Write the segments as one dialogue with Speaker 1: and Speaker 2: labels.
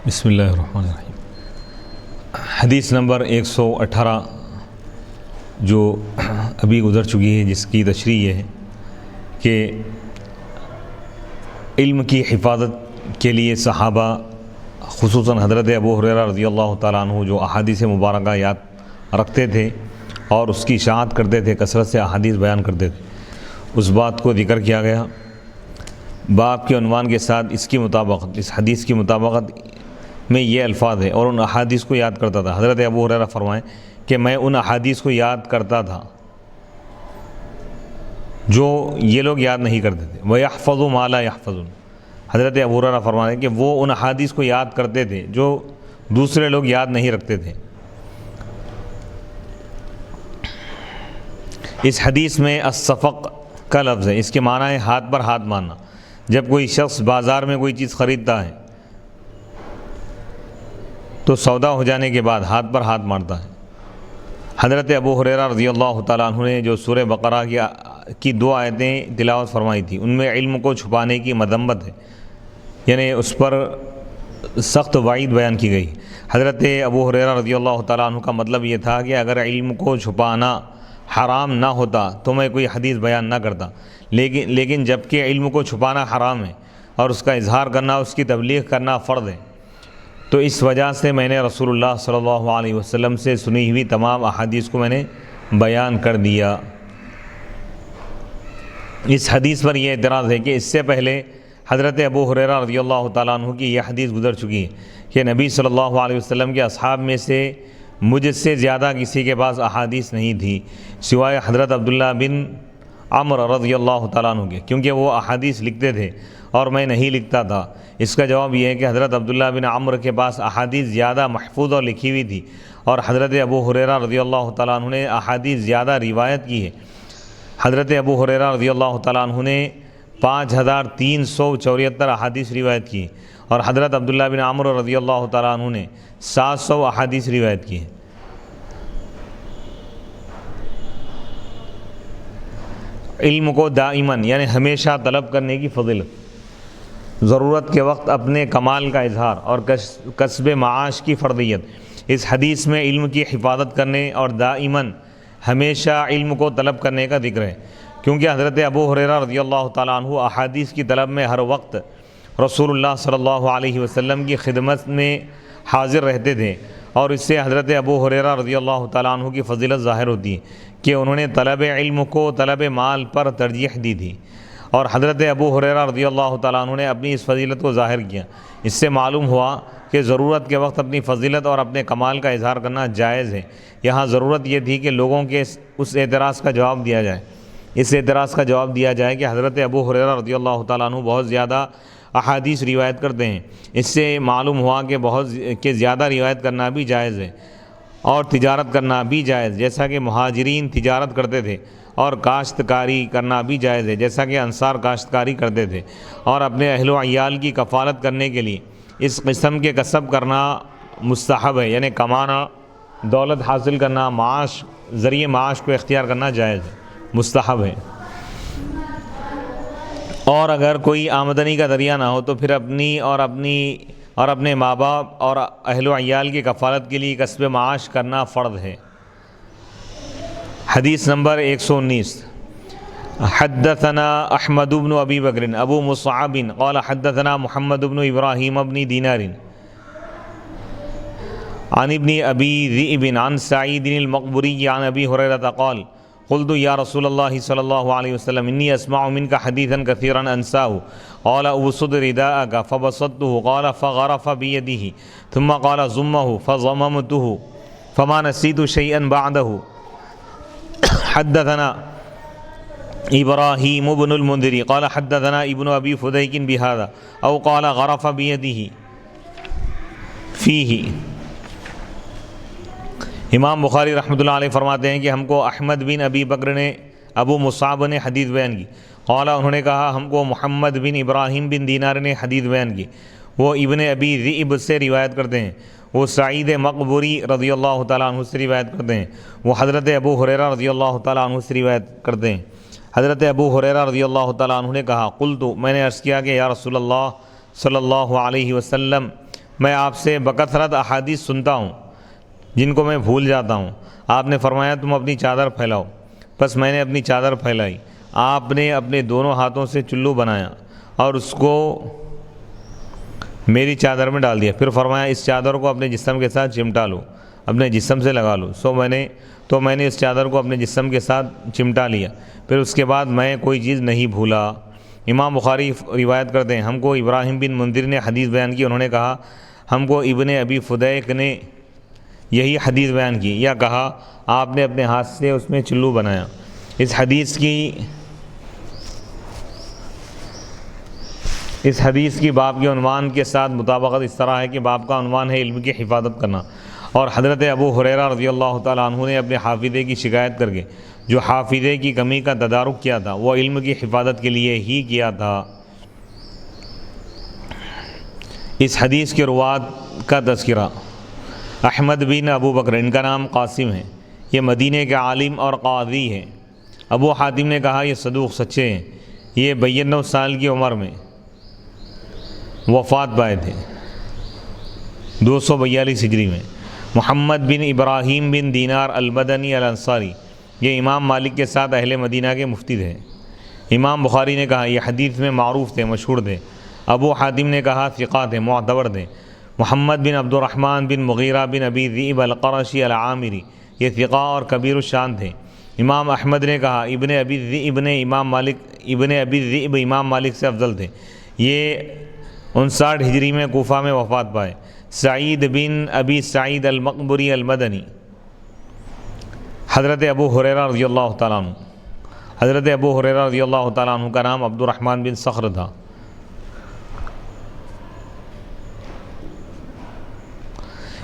Speaker 1: بسم اللہ الرحمن الرحیم۔ حدیث نمبر 118 جو ابھی گزر چکی ہے، جس کی تشریح یہ ہے کہ علم کی حفاظت کے لیے صحابہ خصوصاً حضرت ابو ہریرہ رضی اللہ تعالیٰ عنہ جو احادیث مبارکہ یاد رکھتے تھے اور اس کی اشاعت کرتے تھے، کثرت سے احادیث بیان کرتے تھے، اس بات کو ذکر کیا گیا باب کے عنوان کے ساتھ۔ اس کی مطابقت، اس حدیث کی مطابقت میں یہ الفاظ ہے اور ان احادیث کو یاد کرتا تھا۔ حضرت ابو ہریرہ فرمائیں کہ میں ان احادیث کو یاد کرتا تھا جو یہ لوگ یاد نہیں کرتے تھے۔ وَيَحْفَظُ مَا لَا يَحْفَظُونَ، حضرت ابو ہریرہ فرمائیں کہ وہ ان احادیث کو یاد کرتے تھے جو دوسرے لوگ یاد نہیں رکھتے تھے۔ اس حدیث میں الصفق کا لفظ ہے، اس کے معنی ہے ہاتھ پر ہاتھ مارنا۔ جب کوئی شخص بازار میں کوئی چیز خریدتا ہے تو سودا ہو جانے کے بعد ہاتھ پر ہاتھ مارتا ہے۔ حضرت ابو ہریرہ رضی اللہ تعالیٰ عنہ نے جو سورہ بقرہ کی 2 آیتیں تلاوت فرمائی تھی، ان میں علم کو چھپانے کی مذمت ہے، یعنی اس پر سخت وعید بیان کی گئی۔ حضرت ابو ہریرہ رضی اللہ تعالیٰ عنہ کا مطلب یہ تھا کہ اگر علم کو چھپانا حرام نہ ہوتا تو میں کوئی حدیث بیان نہ کرتا، لیکن جب کہ علم کو چھپانا حرام ہے اور اس کا اظہار کرنا، اس کی تبلیغ کرنا فرض ہے، تو اس وجہ سے میں نے رسول اللہ صلی اللہ علیہ وسلم سے سنی ہوئی تمام احادیث کو میں نے بیان کر دیا۔ اس حدیث پر یہ اعتراض ہے کہ اس سے پہلے حضرت ابو ہریرہ رضی اللہ تعالیٰ عنہ کی یہ حدیث گزر چکی ہے کہ نبی صلی اللہ علیہ وسلم کے اصحاب میں سے مجھ سے زیادہ کسی کے پاس احادیث نہیں تھی سوائے حضرت عبداللہ بن عمرو رضی اللہ تعالیٰ عنہ کے، کیونکہ وہ احادیث لکھتے تھے اور میں نہیں لکھتا تھا۔ اس کا جواب یہ ہے کہ حضرت عبداللہ بن عمرو کے پاس احادیث زیادہ محفوظ اور لکھی ہوئی تھی، اور حضرت ابو ہریرہ رضی اللہ تعالیٰ عنہ نے احادیث زیادہ روایت کی ہے۔ حضرت ابو ہریرہ رضی اللہ تعالیٰ عنہ نے 5374 احادیث روایت کی، اور حضرت عبداللہ بن عمرو رضی اللہ تعالیٰ عنہ نے 700 احادیث روایت کی ہیں۔ علم کو دائماً یعنی ہمیشہ طلب کرنے کی فضیلت، ضرورت کے وقت اپنے کمال کا اظہار اور کسب معاش کی فرضیت، اس حدیث میں علم کی حفاظت کرنے اور دائماً ہمیشہ علم کو طلب کرنے کا ذکر ہے، کیونکہ حضرت ابو ہریرہ رضی اللہ تعالیٰ عنہ احادیث کی طلب میں ہر وقت رسول اللہ صلی اللہ علیہ وسلم کی خدمت میں حاضر رہتے تھے، اور اس سے حضرت ابو ہریرہ رضی اللہ تعالیٰ عنہ کی فضیلت ظاہر ہوتی ہے کہ انہوں نے طلب علم کو طلب مال پر ترجیح دی تھی، اور حضرت ابو ہریرہ رضی اللہ تعالیٰ عنہ نے اپنی اس فضیلت کو ظاہر کیا۔ اس سے معلوم ہوا کہ ضرورت کے وقت اپنی فضیلت اور اپنے کمال کا اظہار کرنا جائز ہے۔ یہاں ضرورت یہ تھی کہ لوگوں کے اس اعتراض کا جواب دیا جائے، اس اعتراض کا جواب دیا جائے کہ حضرت ابو ہریرہ رضی اللہ تعالیٰ عنہ بہت زیادہ احادیث روایت کرتے ہیں۔ اس سے معلوم ہوا کہ زیادہ روایت کرنا بھی جائز ہے اور تجارت کرنا بھی جائز، جیسا کہ مہاجرین تجارت کرتے تھے، اور کاشتکاری کرنا بھی جائز ہے جیسا کہ انصار کاشتکاری کرتے تھے، اور اپنے اہل و عیال کی کفالت کرنے کے لیے اس قسم کے کسب کرنا مستحب ہے، یعنی کمانا، دولت حاصل کرنا، معاش، ذریعہ معاش کو اختیار کرنا جائز ہے، مستحب ہے۔ اور اگر کوئی آمدنی کا ذریعہ نہ ہو تو پھر اپنے ماں باپ اور اہل و عیال کی کفالت کے لیے کسب معاش کرنا فرض ہے۔ حدیث نمبر 119۔ حدثنا احمد بن ابی بکر ابو مصعب قال حدثنا محمد بن ابراہیم بن دینار عن ابن ابی ذئب عن سعید المقبری عن ابی ہریرہ قال قلت یا رسول اللہ صلی اللہ علیہ وسلم انی اسمع منک حدیثا کثیرا انساه قال ابسط رداءک فبسطته قال فغرف بیده ثم قال ضمه فضممته فما نسیت شیئا بعده۔ حدثنا ابراہیم بن المنذر قال حدثنا ابن ابی فدیک بهذا او قال غرف بیده فیہ۔ امام بخاری رحمۃ اللہ علیہ فرماتے ہیں کہ ہم کو احمد بن ابی بکر نے، ابو مصعب نے حدیث بیان کی، قال انہوں نے کہا ہم کو محمد بن ابراہیم بن دینار نے حدیث بیان کی، وہ ابن ابی ذئب سے روایت کرتے ہیں، وہ سعید مقبوری رضی اللہ تعالیٰ عنہ سے روایت کرتے ہیں، وہ حضرت ابو ہریرہ رضی اللہ تعالیٰ عنہ سے روایت کرتے ہیں۔ حضرت ابو ہریرہ رضی اللہ تعالیٰ عنہ نے کہا قلت، میں نے عرض کیا کہ یا رسول اللہ صلی اللہ علیہ وسلم میں آپ سے بکثرت احادیث سنتا ہوں جن کو میں بھول جاتا ہوں۔ آپ نے فرمایا تم اپنی چادر پھیلاؤ، بس میں نے اپنی چادر پھیلائی۔ آپ نے اپنے دونوں ہاتھوں سے چلو بنایا اور اس کو میری چادر میں ڈال دیا، پھر فرمایا اس چادر کو اپنے جسم کے ساتھ چمٹا لو، اپنے جسم سے لگا لو۔ میں نے اس چادر کو اپنے جسم کے ساتھ چمٹا لیا، پھر اس کے بعد میں کوئی چیز نہیں بھولا۔ امام بخاری روایت کرتے ہیں ہم کو ابراہیم بن منذر نے حدیث بیان کی، انہوں نے کہا ہم کو ابن ابی فدیک نے یہی حدیث بیان کی یا کہا آپ نے اپنے ہاتھ سے اس میں چلو بنایا۔ اس حدیث کی باب کے عنوان کے ساتھ مطابقت اس طرح ہے کہ باب کا عنوان ہے علم کی حفاظت کرنا، اور حضرت ابو ہریرہ رضی اللہ تعالیٰ عنہ نے اپنے حافظے کی شکایت کر کے جو حافظے کی کمی کا تدارک کیا تھا وہ علم کی حفاظت کے لیے ہی کیا تھا۔ اس حدیث کے روات کا تذکرہ، احمد بن ابو بکر، ان کا نام قاسم ہے، یہ مدینہ کے عالم اور قاضی ہیں۔ ابو حاتم نے کہا یہ صدوق سچے ہیں، یہ 92 سال کی عمر میں وفات پائے تھے 242 ہجری میں۔ محمد بن ابراہیم بن دینار المدنی الانصاری، یہ امام مالک کے ساتھ اہل مدینہ کے مفتی تھے۔ امام بخاری نے کہا یہ حدیث میں معروف تھے، مشہور تھے۔ ابو حاتم نے کہا ثقہ تھے، معتبر تھے۔ محمد بن عبد الرحمن بن مغیرہ بن ابی ذئب القرشی العامری، یہ ثقہ اور کبیر الشان تھے۔ امام احمد نے کہا ابن ابی ذئب امام مالک سے افضل تھے، یہ 59 ہجری میں کوفہ میں وفات پائے۔ سعید بن ابی سعید المقبری المدنی، حضرت ابو ہریرہ رضی اللہ تعالیٰ عنہ کا نام عبد الرحمن بن صخر تھا۔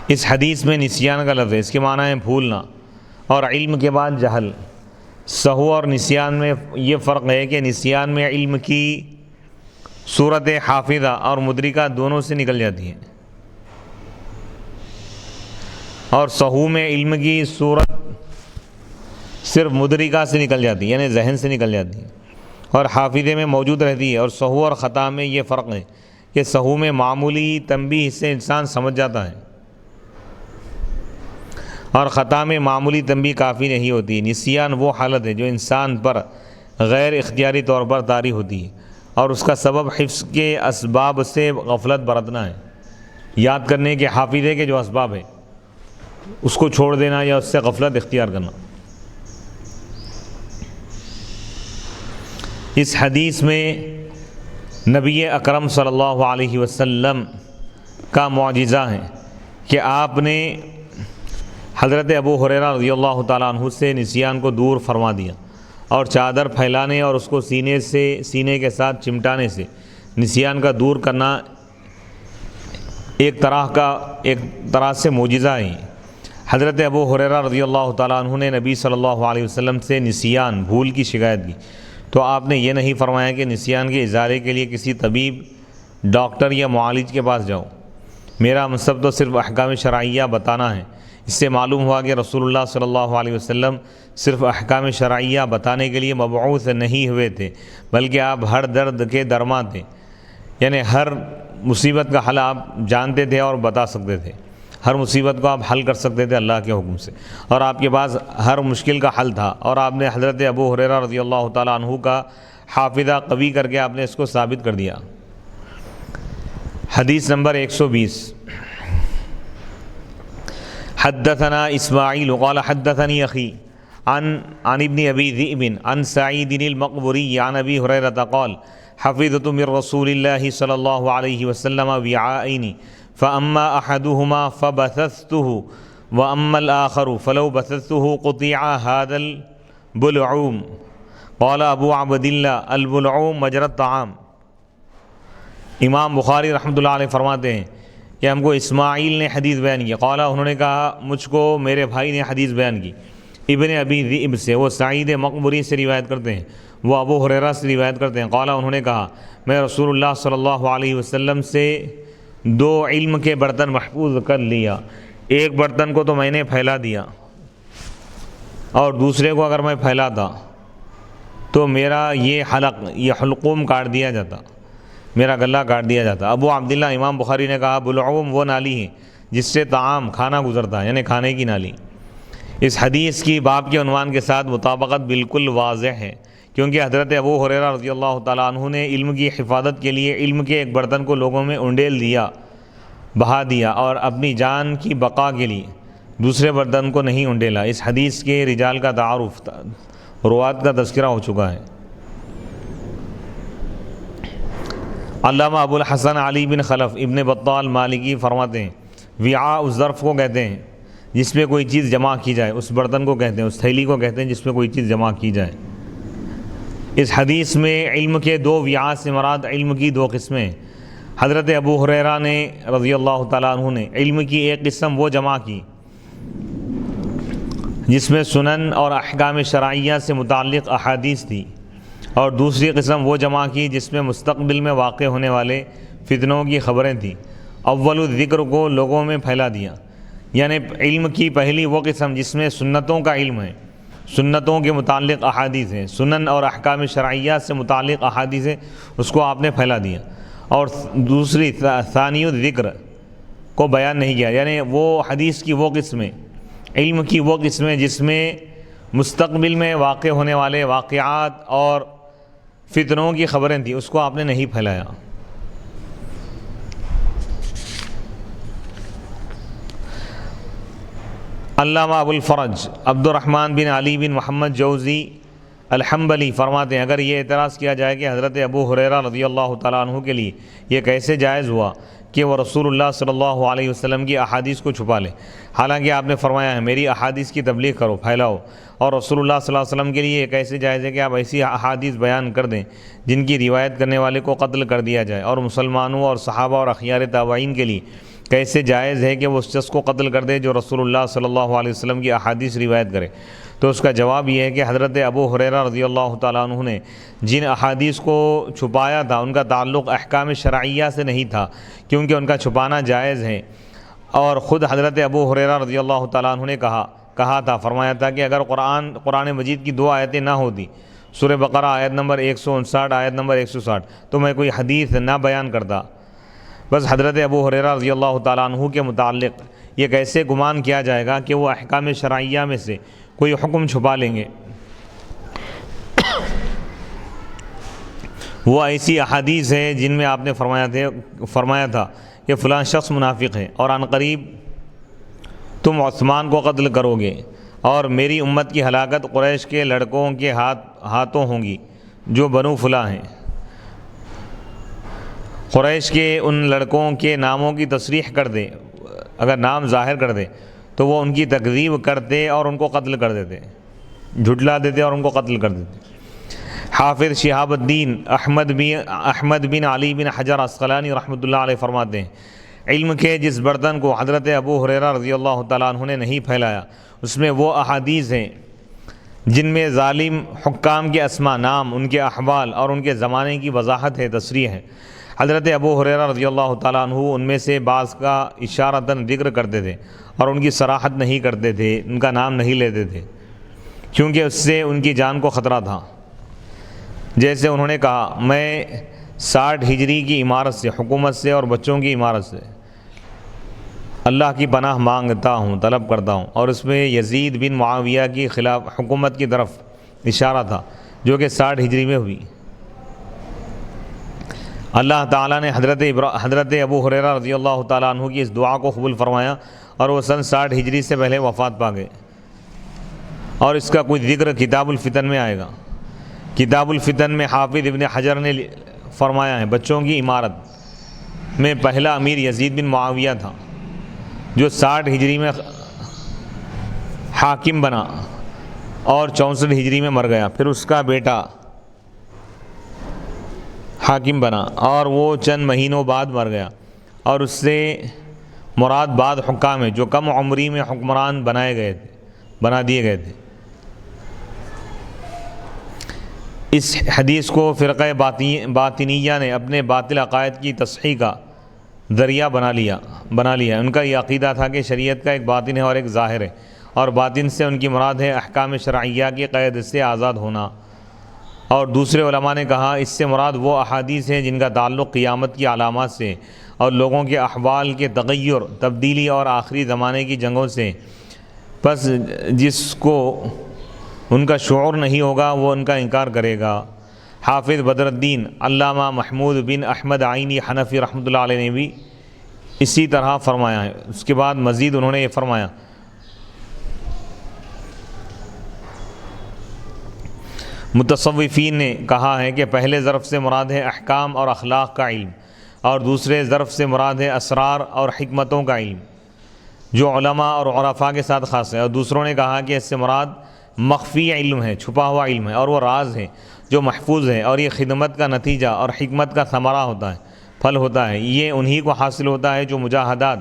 Speaker 1: اس حدیث میں نسیان کا لفظ ہے، اس کے معنی ہے بھولنا اور علم کے بعد جہل۔ سہو اور نسیان میں یہ فرق ہے کہ نسیان میں علم کی صورت حافظہ اور مدرکہ دونوں سے نکل جاتی ہے، اور سہو میں علم کی صورت صرف مدرکہ سے نکل جاتی ہے، یعنی ذہن سے نکل جاتی ہے، اور حافظے میں موجود رہتی ہے۔ اور سہو اور خطا میں یہ فرق ہے کہ سہو میں معمولی تنبیہ سے انسان سمجھ جاتا ہے، اور خطا میں معمولی تنبیہ کافی نہیں ہوتی۔ نسیان وہ حالت ہے جو انسان پر غیر اختیاری طور پر طاری ہوتی ہے، اور اس کا سبب حفظ کے اسباب سے غفلت برتنا ہے، یاد کرنے کے حافظے کے جو اسباب ہیں اس کو چھوڑ دینا یا اس سے غفلت اختیار کرنا۔ اس حدیث میں نبی اکرم صلی اللہ علیہ وسلم کا معجزہ ہے کہ آپ نے حضرت ابو ہریرہ رضی اللہ تعالیٰ عنہ سے نسیان کو دور فرما دیا، اور چادر پھیلانے اور اس کو سینے کے ساتھ چمٹانے سے نسیان کا دور کرنا ایک طرح سے معجزہ ہے۔ حضرت ابو ہریرہ رضی اللہ تعالیٰ عنہ نے نبی صلی اللہ علیہ وسلم سے نسیان، بھول کی شکایت کی، تو آپ نے یہ نہیں فرمایا کہ نسیان کے ازالے کے لیے کسی طبیب، ڈاکٹر یا معالج کے پاس جاؤ، میرا منصب تو صرف احکام شرعیہ بتانا ہے۔ اس سے معلوم ہوا کہ رسول اللہ صلی اللہ علیہ وسلم صرف احکام شرعیہ بتانے کے لیے مبعوث نہیں ہوئے تھے، بلکہ آپ ہر درد کے درماں تھے، یعنی ہر مصیبت کا حل آپ جانتے تھے اور بتا سکتے تھے، ہر مصیبت کو آپ حل کر سکتے تھے اللہ کے حکم سے، اور آپ کے پاس ہر مشکل کا حل تھا، اور آپ نے حضرت ابو ہریرہ رضی اللہ تعالیٰ عنہ کا حافظہ قوی کر کے آپ نے اس کو ثابت کر دیا۔ حدیث نمبر 120، حدثنا اسماعیل قال حدثني اخی عن ابن ابی ذئب عن سعید المقبری عن ابی ہریرہ قال حفظت من رسول اللہ صلی اللہ علیہ وسلم وعاءین فاما احدهما فبثثته واما الاخر فلو بثثته قطع هذا البلعوم قال ابو عبد اللہ البلعوم مجرى الطعام۔ امام بخاری رحمۃ اللہ علیہ فرماتے ہیں کہ ہم کو اسماعیل نے حدیث بیان کی، قال انہوں نے کہا مجھ کو میرے بھائی نے حدیث بیان کی ابن ابی ذئب سے، وہ سعید مقبری سے روایت کرتے ہیں، وہ ابو ہریرہ سے روایت کرتے ہیں، قال انہوں نے کہا میں رسول اللہ صلی اللہ علیہ وسلم سے 2 علم کے برتن محفوظ کر لیا، ایک برتن کو تو میں نے پھیلا دیا اور دوسرے کو اگر میں پھیلاتا تو میرا یہ حلقوم کاٹ دیا جاتا، میرا گلا کاٹ دیا جاتا۔ ابو عبداللہ امام بخاری نے کہا بلعوم وہ نالی ہے جس سے طعام کھانا گزرتا ہے، یعنی کھانے کی نالی۔ اس حدیث کی باب کے عنوان کے ساتھ مطابقت بالکل واضح ہے، کیونکہ حضرت ابو ہریرہ رضی اللہ تعالیٰ عنہ نے علم کی حفاظت کے لیے علم کے ایک برتن کو لوگوں میں انڈیل دیا، بہا دیا، اور اپنی جان کی بقا کے لیے دوسرے برتن کو نہیں انڈیلا۔ اس حدیث کے رجال کا تعارف، روات کا تذکرہ ہو چکا ہے۔ علامہ ابو الحسن علی بن خلف ابن بطال مالکی فرماتے ہیں وعاء اس ظرف کو کہتے ہیں جس میں کوئی چیز جمع کی جائے، اس برتن کو کہتے ہیں، اس تھیلی کو کہتے ہیں جس میں کوئی چیز جمع کی جائے۔ اس حدیث میں علم کے دو وعاء سے مراد علم کی دو قسمیں ہیں۔ حضرت ابو ہریرہ نے رضی اللہ تعالیٰ عنہ نے علم کی ایک قسم وہ جمع کی جس میں سنن اور احکام شرعیہ سے متعلق احادیث تھی، اور دوسری قسم وہ جمع کی جس میں مستقبل میں واقع ہونے والے فتنوں کی خبریں تھیں۔ اول الذکر کو لوگوں میں پھیلا دیا، یعنی علم کی پہلی وہ قسم جس میں سنتوں کا علم ہے، سنتوں کے متعلق احادیث ہیں، سنن اور احکام شرعیہ سے متعلق احادیث ہیں، اس کو آپ نے پھیلا دیا۔ اور دوسری ثانی الذکر کو بیان نہیں کیا، یعنی وہ حدیث کی وہ قسمیں، علم کی وہ قسمیں جس میں مستقبل میں واقع ہونے والے واقعات اور فتنوں کی خبریں تھیں، اس کو آپ نے نہیں پھیلایا۔ علامہ ابو الفرج عبد الرحمن بن علی بن محمد جوزی الحنبلی فرماتے ہیں اگر یہ اعتراض کیا جائے کہ حضرت ابو ہریرہ رضی اللہ تعالیٰ عنہ کے لیے یہ کیسے جائز ہوا کہ وہ رسول اللہ صلی اللہ علیہ وسلم کی احادیث کو چھپا لے، حالانکہ آپ نے فرمایا ہے میری احادیث کی تبلیغ کرو، پھیلاؤ، اور رسول اللہ صلی اللہ علیہ وسلم کے لیے یہ کیسے جائز ہے کہ آپ ایسی احادیث بیان کر دیں جن کی روایت کرنے والے کو قتل کر دیا جائے، اور مسلمانوں اور صحابہ اور اخیار تابعین کے لیے کیسے جائز ہے کہ وہ اس شخص کو قتل کر دے جو رسول اللہ صلی اللہ علیہ وسلم کی احادیث روایت کرے؟ تو اس کا جواب یہ ہے کہ حضرت ابو ہریرہ رضی اللہ تعالیٰ عنہ نے جن احادیث کو چھپایا تھا ان کا تعلق احکام شرعیہ سے نہیں تھا، کیونکہ ان کا چھپانا جائز ہے، اور خود حضرت ابو ہریرہ رضی اللہ تعالیٰ عنہ نے کہا تھا، فرمایا تھا کہ اگر قرآن مجید کی دو آیتیں نہ ہوتی، سورہ بقرہ آیت نمبر 159 آیت نمبر 160، تو میں کوئی حدیث نہ بیان کرتا۔ بس حضرت ابو ہریرہ رضی اللہ تعالیٰ عنہ کے متعلق یہ کیسے گمان کیا جائے گا کہ وہ احکام شرعیہ میں سے کوئی حکم چھپا لیں گے؟ وہ ایسی احادیث ہیں جن میں آپ نے فرمایا تھا کہ فلاں شخص منافق ہے، اور عن قریب تم عثمان کو قتل کرو گے، اور میری امت کی ہلاکت قریش کے لڑکوں کے ہاتھوں ہوں گی جو بنو فلاں ہیں۔ قریش کے ان لڑکوں کے ناموں کی تصریح کر دے، اگر نام ظاہر کر دے تو وہ ان کی تکذیب کرتے اور ان کو قتل کر دیتے، جھٹلا دیتے اور ان کو قتل کر دیتے۔ حافظ شہاب الدین احمد بن علی بن حجر عسقلانی رحمۃ اللہ علیہ فرماتے ہیں علم کے جس برتن کو حضرت ابو ہریرہ رضی اللہ تعالیٰ عنہ نے نہیں پھیلایا اس میں وہ احادیث ہیں جن میں ظالم حکام کے اسماء، نام، ان کے احوال اور ان کے زمانے کی وضاحت ہے، تصریح ہے۔ حضرت ابو ہریرہ رضی اللہ تعالیٰ عنہ ان میں سے بعض کا اشارتاً ذکر کرتے تھے اور ان کی صراحت نہیں کرتے تھے، ان کا نام نہیں لیتے تھے، کیونکہ اس سے ان کی جان کو خطرہ تھا۔ جیسے انہوں نے کہا میں 60 ہجری کی عمارت سے، حکومت سے اور بچوں کی عمارت سے اللہ کی پناہ مانگتا ہوں، طلب کرتا ہوں، اور اس میں یزید بن معاویہ کی خلاف حکومت کی طرف اشارہ تھا جو کہ 60 ہجری میں ہوئی۔ اللہ تعالیٰ نے حضرت ابو ہریرہ رضی اللہ تعالیٰ عنہ کی اس دعا کو قبول فرمایا اور وہ سن 60 ہجری سے پہلے وفات پا گئے، اور اس کا کوئی ذکر کتاب الفتن میں آئے گا۔ کتاب الفتن میں حافظ ابن حجر نے فرمایا ہے بچوں کی عمارت میں پہلا امیر یزید بن معاویہ تھا جو 60 ہجری میں حاکم بنا اور 64 ہجری میں مر گیا، پھر اس کا بیٹا حاکم بنا اور وہ چند مہینوں بعد مر گیا، اور اس سے مراد بعد حکام ہے جو کم عمری میں حکمران بنا دیے گئے تھے۔ اس حدیث کو فرقہ باطنیہ نے اپنے باطل عقائد کی تصحیح کا ذریعہ بنا لیا۔ ان کا یہ عقیدہ تھا کہ شریعت کا ایک باطن ہے اور ایک ظاہر ہے، اور باطن سے ان کی مراد ہے احکام شرعیہ کی قید سے آزاد ہونا، اور دوسرے علماء نے کہا اس سے مراد وہ احادیث ہیں جن کا تعلق قیامت کی علامات سے اور لوگوں کے احوال کے تغیر، تبدیلی اور آخری زمانے کی جنگوں سے، پس جس کو ان کا شعور نہیں ہوگا وہ ان کا انکار کرے گا۔ حافظ بدر الدین علامہ محمود بن احمد عینی حنفی رحمۃ اللہ علیہ نے بھی اسی طرح فرمایا ہے۔ اس کے بعد مزید انہوں نے یہ فرمایا، متصوفین نے کہا ہے کہ پہلے ظرف سے مراد ہے احکام اور اخلاق کا علم، اور دوسرے ظرف سے مراد ہے اسرار اور حکمتوں کا علم جو علماء اور عرفاء کے ساتھ خاص ہے، اور دوسروں نے کہا کہ اس سے مراد مخفی علم ہے، چھپا ہوا علم ہے، اور وہ راز ہے جو محفوظ ہے، اور یہ خدمت کا نتیجہ اور حکمت کا ثمرہ ہوتا ہے، پھل ہوتا ہے۔ یہ انہی کو حاصل ہوتا ہے جو مجاہدات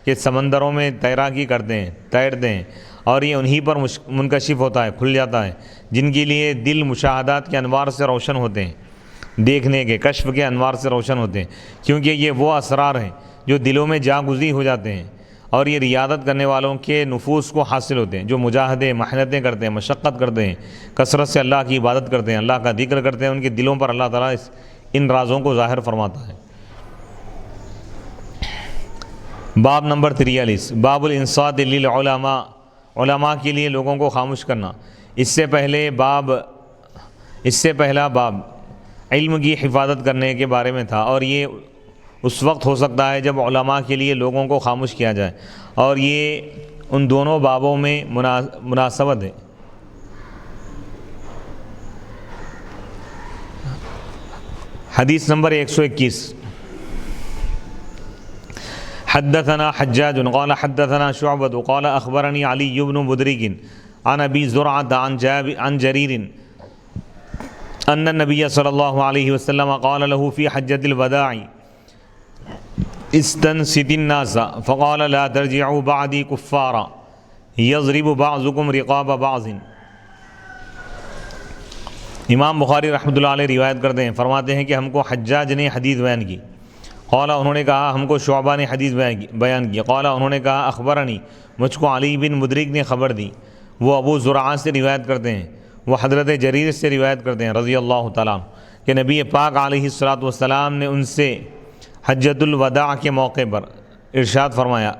Speaker 1: کے سمندروں میں تیراکی کرتے ہیں، تیرتے ہیں، اور یہ انہی پر منکشف ہوتا ہے، کھل جاتا ہے، جن کے لیے دل مشاہدات کے انوار سے روشن ہوتے ہیں، دیکھنے کے کشف کے انوار سے روشن ہوتے ہیں، کیونکہ یہ وہ اسرار ہیں جو دلوں میں جاگزی ہو جاتے ہیں، اور یہ ریاضت کرنے والوں کے نفوس کو حاصل ہوتے ہیں جو مجاہدے محنتیں کرتے ہیں، مشقت کرتے ہیں، کثرت سے اللہ کی عبادت کرتے ہیں، اللہ کا ذکر کرتے ہیں، ان کے دلوں پر اللہ تعالیٰ ان رازوں کو ظاہر فرماتا ہے۔ باب نمبر 43، باب الانصات للعلماء، علماء کے لیے لوگوں کو خاموش کرنا۔ اس سے پہلا باب علم کی حفاظت کرنے کے بارے میں تھا، اور یہ اس وقت ہو سکتا ہے جب علماء کے لیے لوگوں کو خاموش کیا جائے، اور یہ ان دونوں بابوں میں مناسبت ہے۔ حدیث نمبر 121، حدثنا حجاج قال حدثنا شعبة قال اخبرني علي بن مدرك عن ابي زرعة عن جرير ان النبي صلى الله عليه وسلم قال له في حجة الوداع استنصت الناس فقال لا ترجعوا بعدي كفارا يضرب بعضكم رقاب بعض۔ امام بخاری رحمۃ اللہ علیہ روایت کرتے ہیں، فرماتے ہیں کہ ہم کو حجاج نے حدیث بیان کی، قال انہوں نے کہا ہم کو شعبہ نے حدیث بیان کی، قال انہوں نے کہا اخبرنی مجھ کو علی بن مدرک نے خبر دی، وہ ابو زرعہ سے روایت کرتے ہیں، وہ حضرت جریر سے روایت کرتے ہیں رضی اللہ تعالیٰ کہ نبی پاک علیہ الصلاۃ والسلام نے ان سے حجۃ الوداع کے موقع پر ارشاد فرمایا،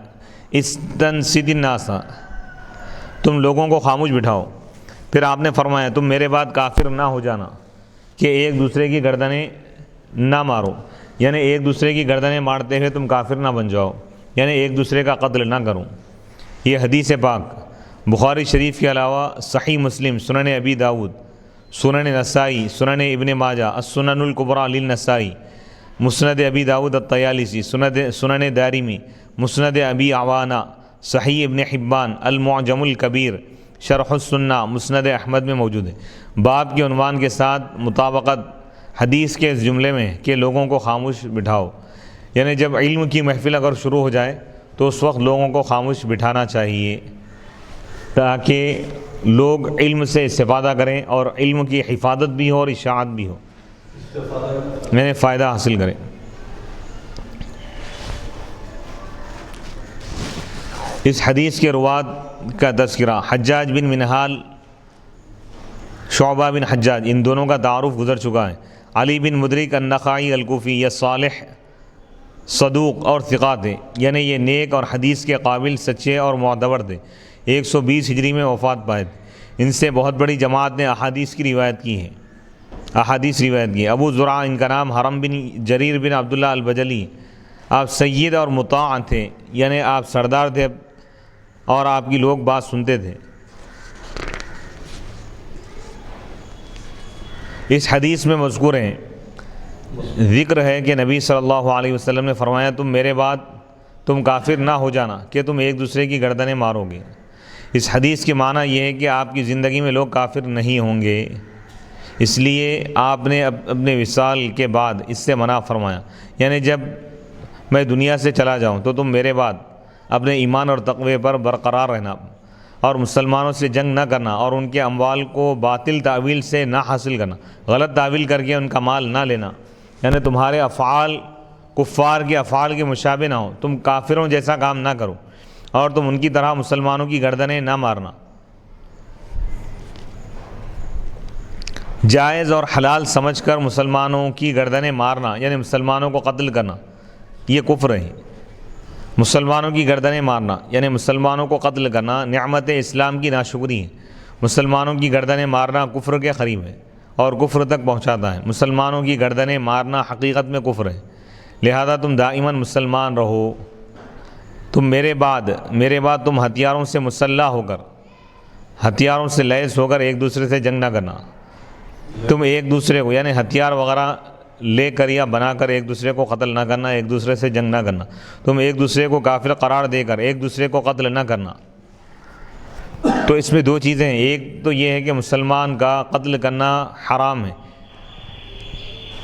Speaker 1: استنصت الناس، تم لوگوں کو خاموش بٹھاؤ۔ پھر آپ نے فرمایا تم میرے بعد کافر نہ ہو جانا کہ ایک دوسرے کی گردنیں نہ مارو، یعنی ایک دوسرے کی گردنیں مارتے ہوئے تم کافر نہ بن جاؤ، یعنی ایک دوسرے کا قتل نہ کرو۔ یہ حدیث پاک بخاری شریف کے علاوہ صحیح مسلم، سنن ابی داود، سنن نسائی، سنن ابن ماجہ، السنن الکبریٰ للنسائی، مسند ابی داود الطیالسی، سنن دارمی، مسند ابی عوانہ، صحیح ابن حبان، المعجم الکبیر، شرح السنہ، مسند احمد میں موجود ہے۔ باب کے عنوان کے ساتھ مطابقت حدیث کے اس جملے میں کہ لوگوں کو خاموش بٹھاؤ، یعنی جب علم کی محفل اگر شروع ہو جائے تو اس وقت لوگوں کو خاموش بٹھانا چاہیے تاکہ لوگ علم سے استفادہ کریں اور علم کی حفاظت بھی ہو اور اشاعت بھی ہو، یعنی فائدہ حاصل کریں۔ اس حدیث کے روات کا تذکرہ، حجاج بن منہال، شعبہ بن حجاج، ان دونوں کا تعارف گزر چکا ہے۔ علی بن مدرک النخعی الکوفی، یہ صالح، صدوق اور ثقات تھے، یعنی یہ نیک اور حدیث کے قابل، سچے اور معتبر تھے۔ 120 ہجری میں وفات پائے تھے۔ ان سے بہت بڑی جماعت نے احادیث روایت کی۔ ابو زرعہ ان کا نام حرم بن جریر بن عبداللہ البجلی، آپ سید اور مطاع تھے، یعنی آپ سردار تھے اور آپ کی لوگ بات سنتے تھے۔ اس حدیث میں مذکور ہیں، ذکر ہے کہ نبی صلی اللہ علیہ وسلم نے فرمایا تم میرے بعد تم کافر نہ ہو جانا کہ تم ایک دوسرے کی گردنیں مارو گے۔ اس حدیث کے معنی یہ ہے کہ آپ کی زندگی میں لوگ کافر نہیں ہوں گے، اس لیے آپ نے اپنے وصال کے بعد اس سے منع فرمایا، یعنی جب میں دنیا سے چلا جاؤں تو تم میرے بعد اپنے ایمان اور تقوی پر برقرار رہنا اور مسلمانوں سے جنگ نہ کرنا اور ان کے اموال کو باطل تعویل سے نہ حاصل کرنا، غلط تعویل کر کے ان کا مال نہ لینا، یعنی تمہارے افعال کفار کے افعال کے مشابہ نہ ہو، تم کافروں جیسا کام نہ کرو اور تم ان کی طرح مسلمانوں کی گردنیں نہ مارنا۔ جائز اور حلال سمجھ کر مسلمانوں کی گردنیں مارنا یعنی مسلمانوں کو قتل کرنا یہ کفر ہے۔ مسلمانوں کی گردنیں مارنا یعنی مسلمانوں کو قتل کرنا نعمت اسلام کی ناشکری ہے۔ مسلمانوں کی گردنیں مارنا کفر کے قریب ہے اور کفر تک پہنچاتا ہے۔ مسلمانوں کی گردنیں مارنا حقیقت میں کفر ہے، لہذا تم دائماً مسلمان رہو۔ تم میرے بعد تم ہتھیاروں سے مسلح ہو کر، ہتھیاروں سے لیس ہو کر ایک دوسرے سے جنگ نہ کرنا۔ تم ایک دوسرے کو یعنی ہتھیار وغیرہ لے کر یا بنا کر ایک دوسرے کو قتل نہ کرنا، ایک دوسرے سے جنگ نہ کرنا۔ تم ایک دوسرے کو کافر قرار دے کر ایک دوسرے کو قتل نہ کرنا۔ تو اس میں دو چیزیں ہیں، ایک تو یہ ہے کہ مسلمان کا قتل کرنا حرام ہے،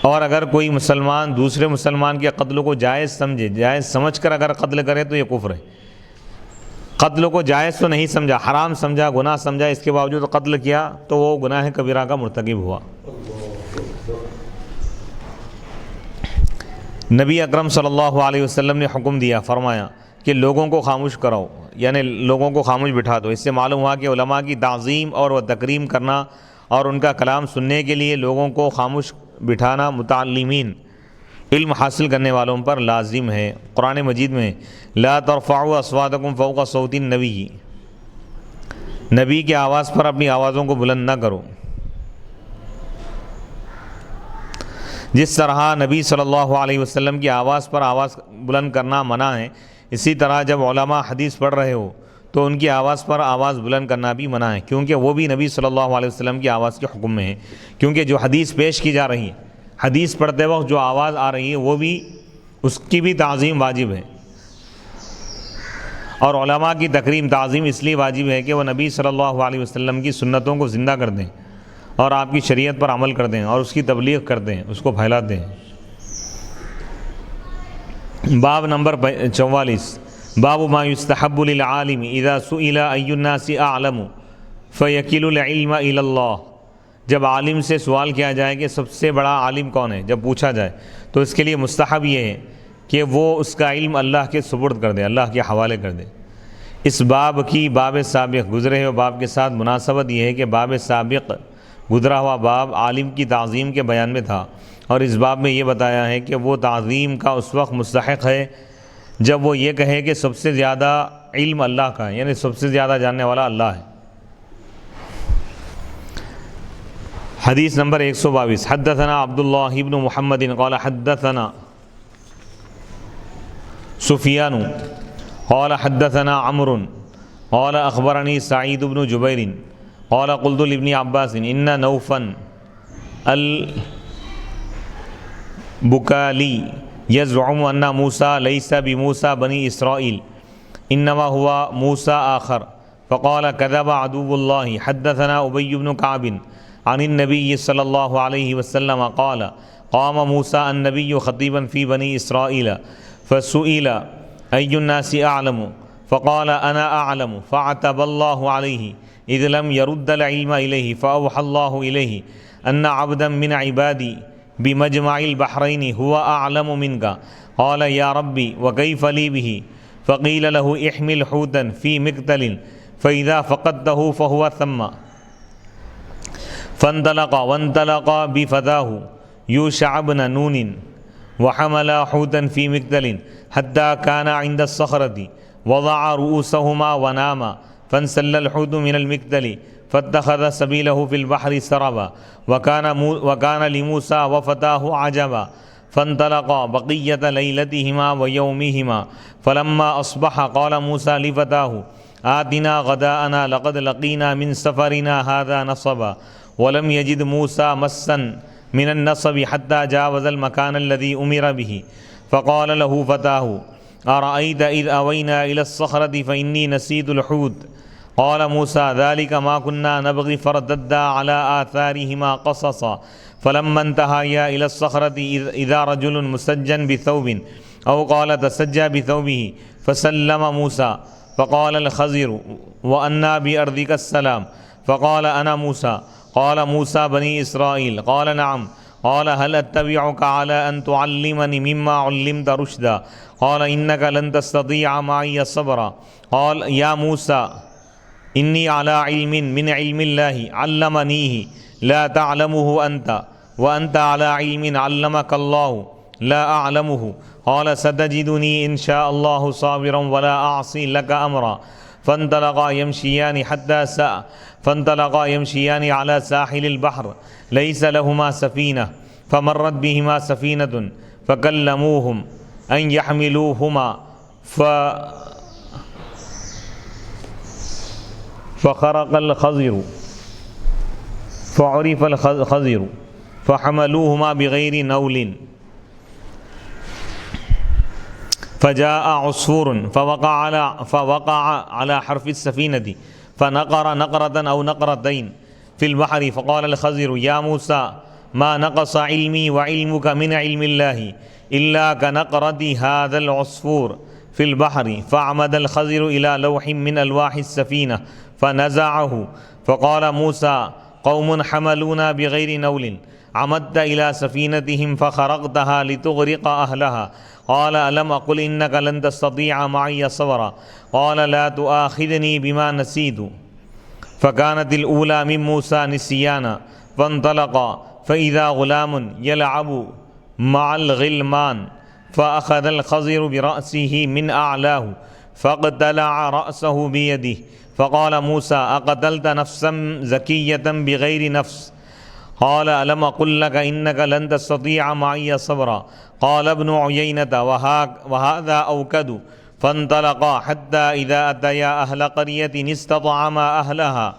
Speaker 1: اور اگر کوئی مسلمان دوسرے مسلمان کے قتل کو جائز سمجھ کر اگر قتل کرے تو یہ کفر ہے۔ قتل کو جائز تو نہیں سمجھا، حرام سمجھا، گناہ سمجھا، اس کے باوجود قتل کیا تو وہ گناہ کبیرہ کا مرتکب ہوا۔ نبی اکرم صلی اللہ علیہ وسلم نے حکم دیا، فرمایا کہ لوگوں کو خاموش کراؤ، یعنی لوگوں کو خاموش بٹھا دو۔ اس سے معلوم ہوا کہ علماء کی تعظیم اور وہ تکریم کرنا اور ان کا کلام سننے کے لیے لوگوں کو خاموش بٹھانا متعلمین علم حاصل کرنے والوں پر لازم ہے۔ قرآن مجید میں لا ترفعوا اصواتکم فوق صوت النبی، نبی کی آواز پر اپنی آوازوں کو بلند نہ کرو۔ جس طرح نبی صلی اللہ علیہ وسلم کی آواز پر آواز بلند کرنا منع ہے، اسی طرح جب علماء حدیث پڑھ رہے ہو تو ان کی آواز پر آواز بلند کرنا بھی منع ہے، کیونکہ وہ بھی نبی صلی اللہ علیہ وسلم کی آواز کے حکم میں ہے۔ کیونکہ جو حدیث پیش کی جا رہی ہے، حدیث پڑھتے وقت جو آواز آ رہی ہے وہ بھی اس کی بھی تعظیم واجب ہے، اور علماء کی تکریم تعظیم اس لیے واجب ہے کہ وہ نبی صلی اللہ علیہ وسلم کی سنتوں کو زندہ کر دیں اور آپ کی شریعت پر عمل کر دیں اور اس کی تبلیغ کرتے ہیں، اس کو پھیلاتے ہیں۔ باب نمبر 44، باب ما یستحب للعالم اذا سئل ای الناس اعلم فیکل العلم الی اللہ۔ جب عالم سے سوال کیا جائے کہ سب سے بڑا عالم کون ہے، جب پوچھا جائے تو اس کے لیے مستحب یہ ہے کہ وہ اس کا علم اللہ کے سپرد کر دے، اللہ کے حوالے کر دے۔ اس باب کی باب سابق گزرے ہوئے باب کے ساتھ مناسبت یہ ہے کہ باب سابق گزرا ہوا باب عالم کی تعظیم کے بیان میں تھا، اور اس باب میں یہ بتایا ہے کہ وہ تعظیم کا اس وقت مستحق ہے جب وہ یہ کہے کہ سب سے زیادہ علم اللہ کا ہے، یعنی سب سے زیادہ جاننے والا اللہ ہے۔ حدیث نمبر 122، حدثنا عبداللہ بن محمد قال حدثنا سفیان قال حدثنا عمرو قال اخبرنی سعید بن جبیر قال قلت لابن عباس ان نوفا البکالی یزعم ان موسیٰ لیس بموسیٰ بنی اسرائیل انما هو موسیٰ آخر فقال كذب عدو اللہ۔ حدثنا ابی بن کعب عن النبی صلی اللہ علیہ وسلم قال قام موسیٰ النبی خطیبا فی بنی اسرائیل فسئل ای الناس اعلم فقال انا اعلم فعتب اللہ علیہ اذ لم يرد العلم الیہ فاوحى اللہ الیہ ان عبدا من عبادی بمجمع البحرین هو اعلم منك قال یا ربی وکیف لی به فقیل له احمل حوتا فی مقتل فاذا فقدته فهو ثم وانطلق بفتاه یوشع بن نون وحمل حوتا في مقتل حتى كان عند الصخرة وضع رؤوسهما وناما فانسل الحوت من المقتل فاتخذ سبيله في البحر سربا وكان لموسى وفتاه عجبا فانطلقا بقية ليلتهما ويومهما فلما أصبح قال موسى لفتاه آتنا غداءنا لقد لقينا من سفرنا هذا نصبا ولم يجد موسى مسا من النصب حتى جاوز المكان الذي أمر به فقال له فتاه أرأيت إذ أوينا إلى الصخرة فإني نسيت الحوت قال موسى ذلك ما كنا نبغي فارتدا على آثارهما قصصا فلما انتهيا إلى الصخرة إذا رجل مسجى بثوب أو قال تسجى بثوبه فسلم موسى فقال الخضر وأنى بأرضك السلام فقال أنا موسى قال موسى بني إسرائيل قال نعم قال هل أتبعك على أن تعلمني مما علمت رشدا قال إنك لن تستطيع معي صبرا قال يا موسى إني على علم من علم الله علمنيه لا تعلمه أنت وأنت على علم علمك الله لا أعلمه. قال ستجدني إن شاء الله صابرا ولا أعصي لك أمرا. فانطلقا يمشيان على ساحل البحر ليس لهما سفينة فمرت بهما سفينة فكلموهم أن يحملوهما فخرق الخضر فعرف الخضر فحملوهما بغير نول فجاء عصفور فوقع على حرف السفينة فنقر نقرة أو نقرتين في البحر. فقال الخضر يا موسى ما نقص علمي وعلمك من علم الله إلا كنقرة هذا العصفور في البحر. فعمد الخضر إلى لوح من ألواح السفينة فنزعه. فقال موسى قوم حملونا بغير نول عمدت إلى سفينتهم فخرقتها لتغرق أهلها. قال ألم أقل إنك لن تستطيع معي صبرا. قال لا تؤاخذني بما نسيت. فكانت الأولى من موسى نسيانا فانطلقا فإذا غلام يلعب مع الغلمان فأخذ الخضر برأسه من أعلاه فاقتلع رأسه بيده. فقال موسى أقتلت نفسا زكية بغير نفس. قال ألم أقل لك إنك لن تستطيع معي صبرا. قال ابن عيينة وهذا أوكد. فانطلقا حتى إذا أتيا أهل قرية استطعما أهلها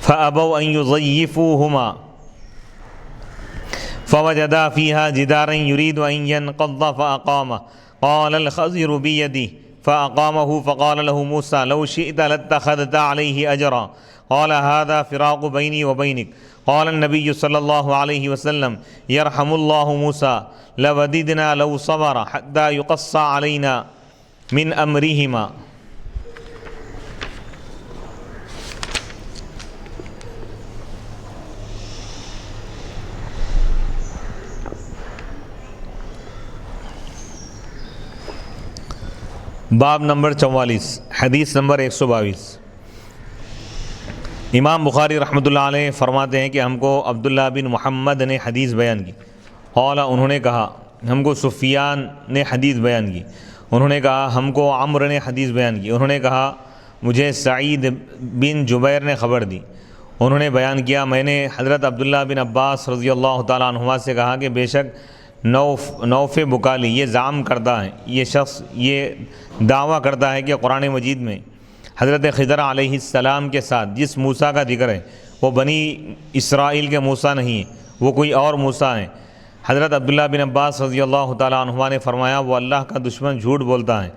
Speaker 1: فأبوا أن يضيفوهما فوجدا فيها جدارا يريد أن ينقض فأقامه. قال الخضر بيده فأقامه. فقال له موسى لو شئت لاتخذت عليه أجرا. قال هذا فراق بيني وبينك. قال النبي صلى الله عليه وسلم يرحم الله موسى لوددنا لو صبر حتى يقص علينا من أمرهما. باب نمبر 44 حدیث نمبر 122. امام بخاری رحمۃ اللہ علیہ فرماتے ہیں کہ ہم کو عبداللہ بن محمد نے حدیث بیان کی. قال انہوں نے کہا ہم کو سفیان نے حدیث بیان کی. انہوں نے کہا ہم کو عمرو نے حدیث بیان کی. انہوں نے کہا مجھے سعید بن جبیر نے خبر دی. انہوں نے بیان کیا میں نے حضرت عبداللہ بن عباس رضی اللہ تعالیٰ عنہما سے کہا کہ بے شک نوف بکالی یہ زعم کرتا ہے، یہ شخص یہ دعویٰ کرتا ہے کہ قرآن مجید میں حضرت خضر علیہ السلام کے ساتھ جس موسیٰ کا ذکر ہے وہ بنی اسرائیل کے موسیٰ نہیں ہے، وہ کوئی اور موسیٰ ہیں. حضرت عبداللہ بن عباس رضی اللہ تعالیٰ عنہما نے فرمایا وہ اللہ کا دشمن جھوٹ بولتا ہے.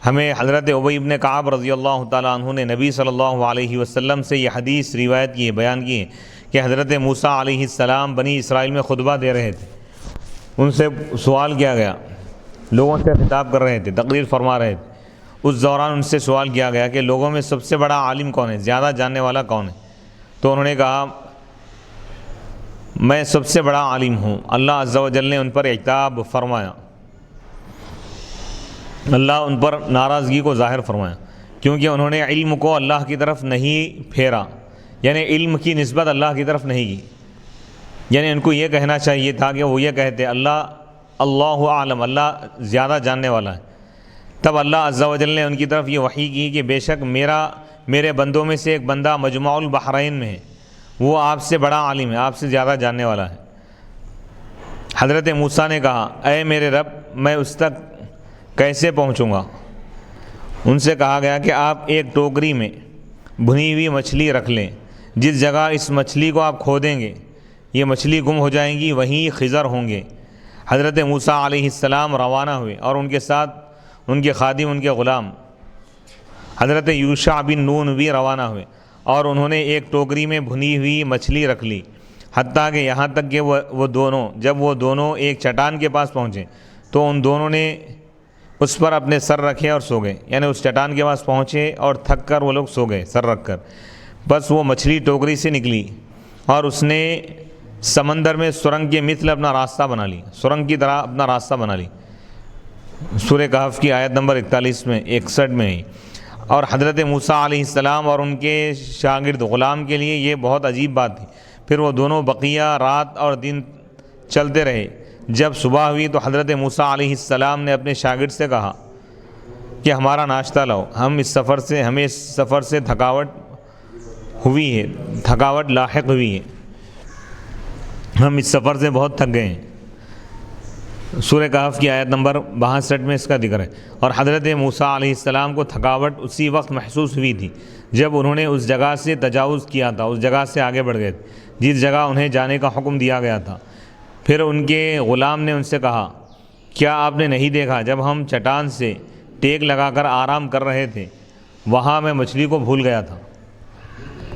Speaker 1: ہمیں حضرت ابی بن کعب رضی اللہ تعالیٰ عنہ نے نبی صلی اللہ علیہ وسلم سے یہ حدیث روایت کی ہے، بیان کی ہے کہ حضرت موسیٰ علیہ السلام بنی اسرائیل میں خطبہ دے رہے تھے. ان سے سوال کیا گیا، لوگوں سے خطاب کر رہے تھے، تقریر فرما رہے تھے. اس دوران ان سے سوال کیا گیا کہ لوگوں میں سب سے بڑا عالم کون ہے، زیادہ جاننے والا کون ہے؟ تو انہوں نے کہا میں سب سے بڑا عالم ہوں. اللہ عز و جل نے ان پر عتاب فرمایا، اللہ ان پر ناراضگی کو ظاہر فرمایا کیونکہ انہوں نے علم کو اللہ کی طرف نہیں پھیرا، یعنی علم کی نسبت اللہ کی طرف نہیں کی. یعنی ان کو یہ کہنا چاہیے تھا کہ وہ یہ کہتے اللہ عالم، اللہ زیادہ جاننے والا ہے. تب اللہ عز و جل نے ان کی طرف یہ وحی کی کہ بے شک میرے بندوں میں سے ایک بندہ مجمع البحرین میں ہے، وہ آپ سے بڑا عالم ہے، آپ سے زیادہ جاننے والا ہے. حضرت موسیٰ نے کہا اے میرے رب میں اس تک کیسے پہنچوں گا؟ ان سے کہا گیا کہ آپ ایک ٹوکری میں بھنی ہوئی مچھلی رکھ لیں، جس جگہ اس مچھلی کو آپ کھودیں گے یہ مچھلی گم ہو جائیں گی، وہیں خضر ہوں گے. حضرت موسیٰ علیہ السلام روانہ ہوئے اور ان کے ساتھ ان کے خادم، ان کے غلام حضرت یوشع بن نون بھی روانہ ہوئے اور انہوں نے ایک ٹوکری میں بھنی ہوئی مچھلی رکھ لی، حتیٰ کہ یہاں تک کہ جب وہ دونوں ایک چٹان کے پاس پہنچے تو ان دونوں نے اس پر اپنے سر رکھے اور سو گئے. یعنی اس چٹان کے پاس پہنچے اور تھک کر وہ لوگ سو گئے سر رکھ کر. بس وہ مچھلی ٹوکری سے نکلی اور اس نے سمندر میں سرنگ کے مثل اپنا راستہ بنا لی، سرنگ کی طرح اپنا راستہ بنا لی. سورہ کہف کی آیت نمبر 41 میں 61 میں ہی. اور حضرت موسیٰ علیہ السلام اور ان کے شاگرد غلام کے لیے یہ بہت عجیب بات تھی۔ پھر وہ دونوں بقیہ رات اور دن چلتے رہے۔ جب صبح ہوئی تو حضرت موسیٰ علیہ السلام نے اپنے شاگرد سے کہا کہ ہمارا ناشتہ لاؤ، ہمیں اس سفر سے تھکاوٹ لاحق ہوئی ہے، ہم اس سفر سے بہت تھک گئے ہیں۔ سورہ کہف کی آیت نمبر 62 میں اس کا ذکر ہے۔ اور حضرت موسیٰ علیہ السلام کو تھکاوٹ اسی وقت محسوس ہوئی تھی جب انہوں نے اس جگہ سے تجاوز کیا تھا، اس جگہ سے آگے بڑھ گئے تھے جس جگہ انہیں جانے کا حکم دیا گیا تھا۔ پھر ان کے غلام نے ان سے کہا، کیا آپ نے نہیں دیکھا جب ہم چٹان سے ٹیک لگا کر آرام کر رہے تھے، وہاں میں مچھلی کو بھول گیا تھا۔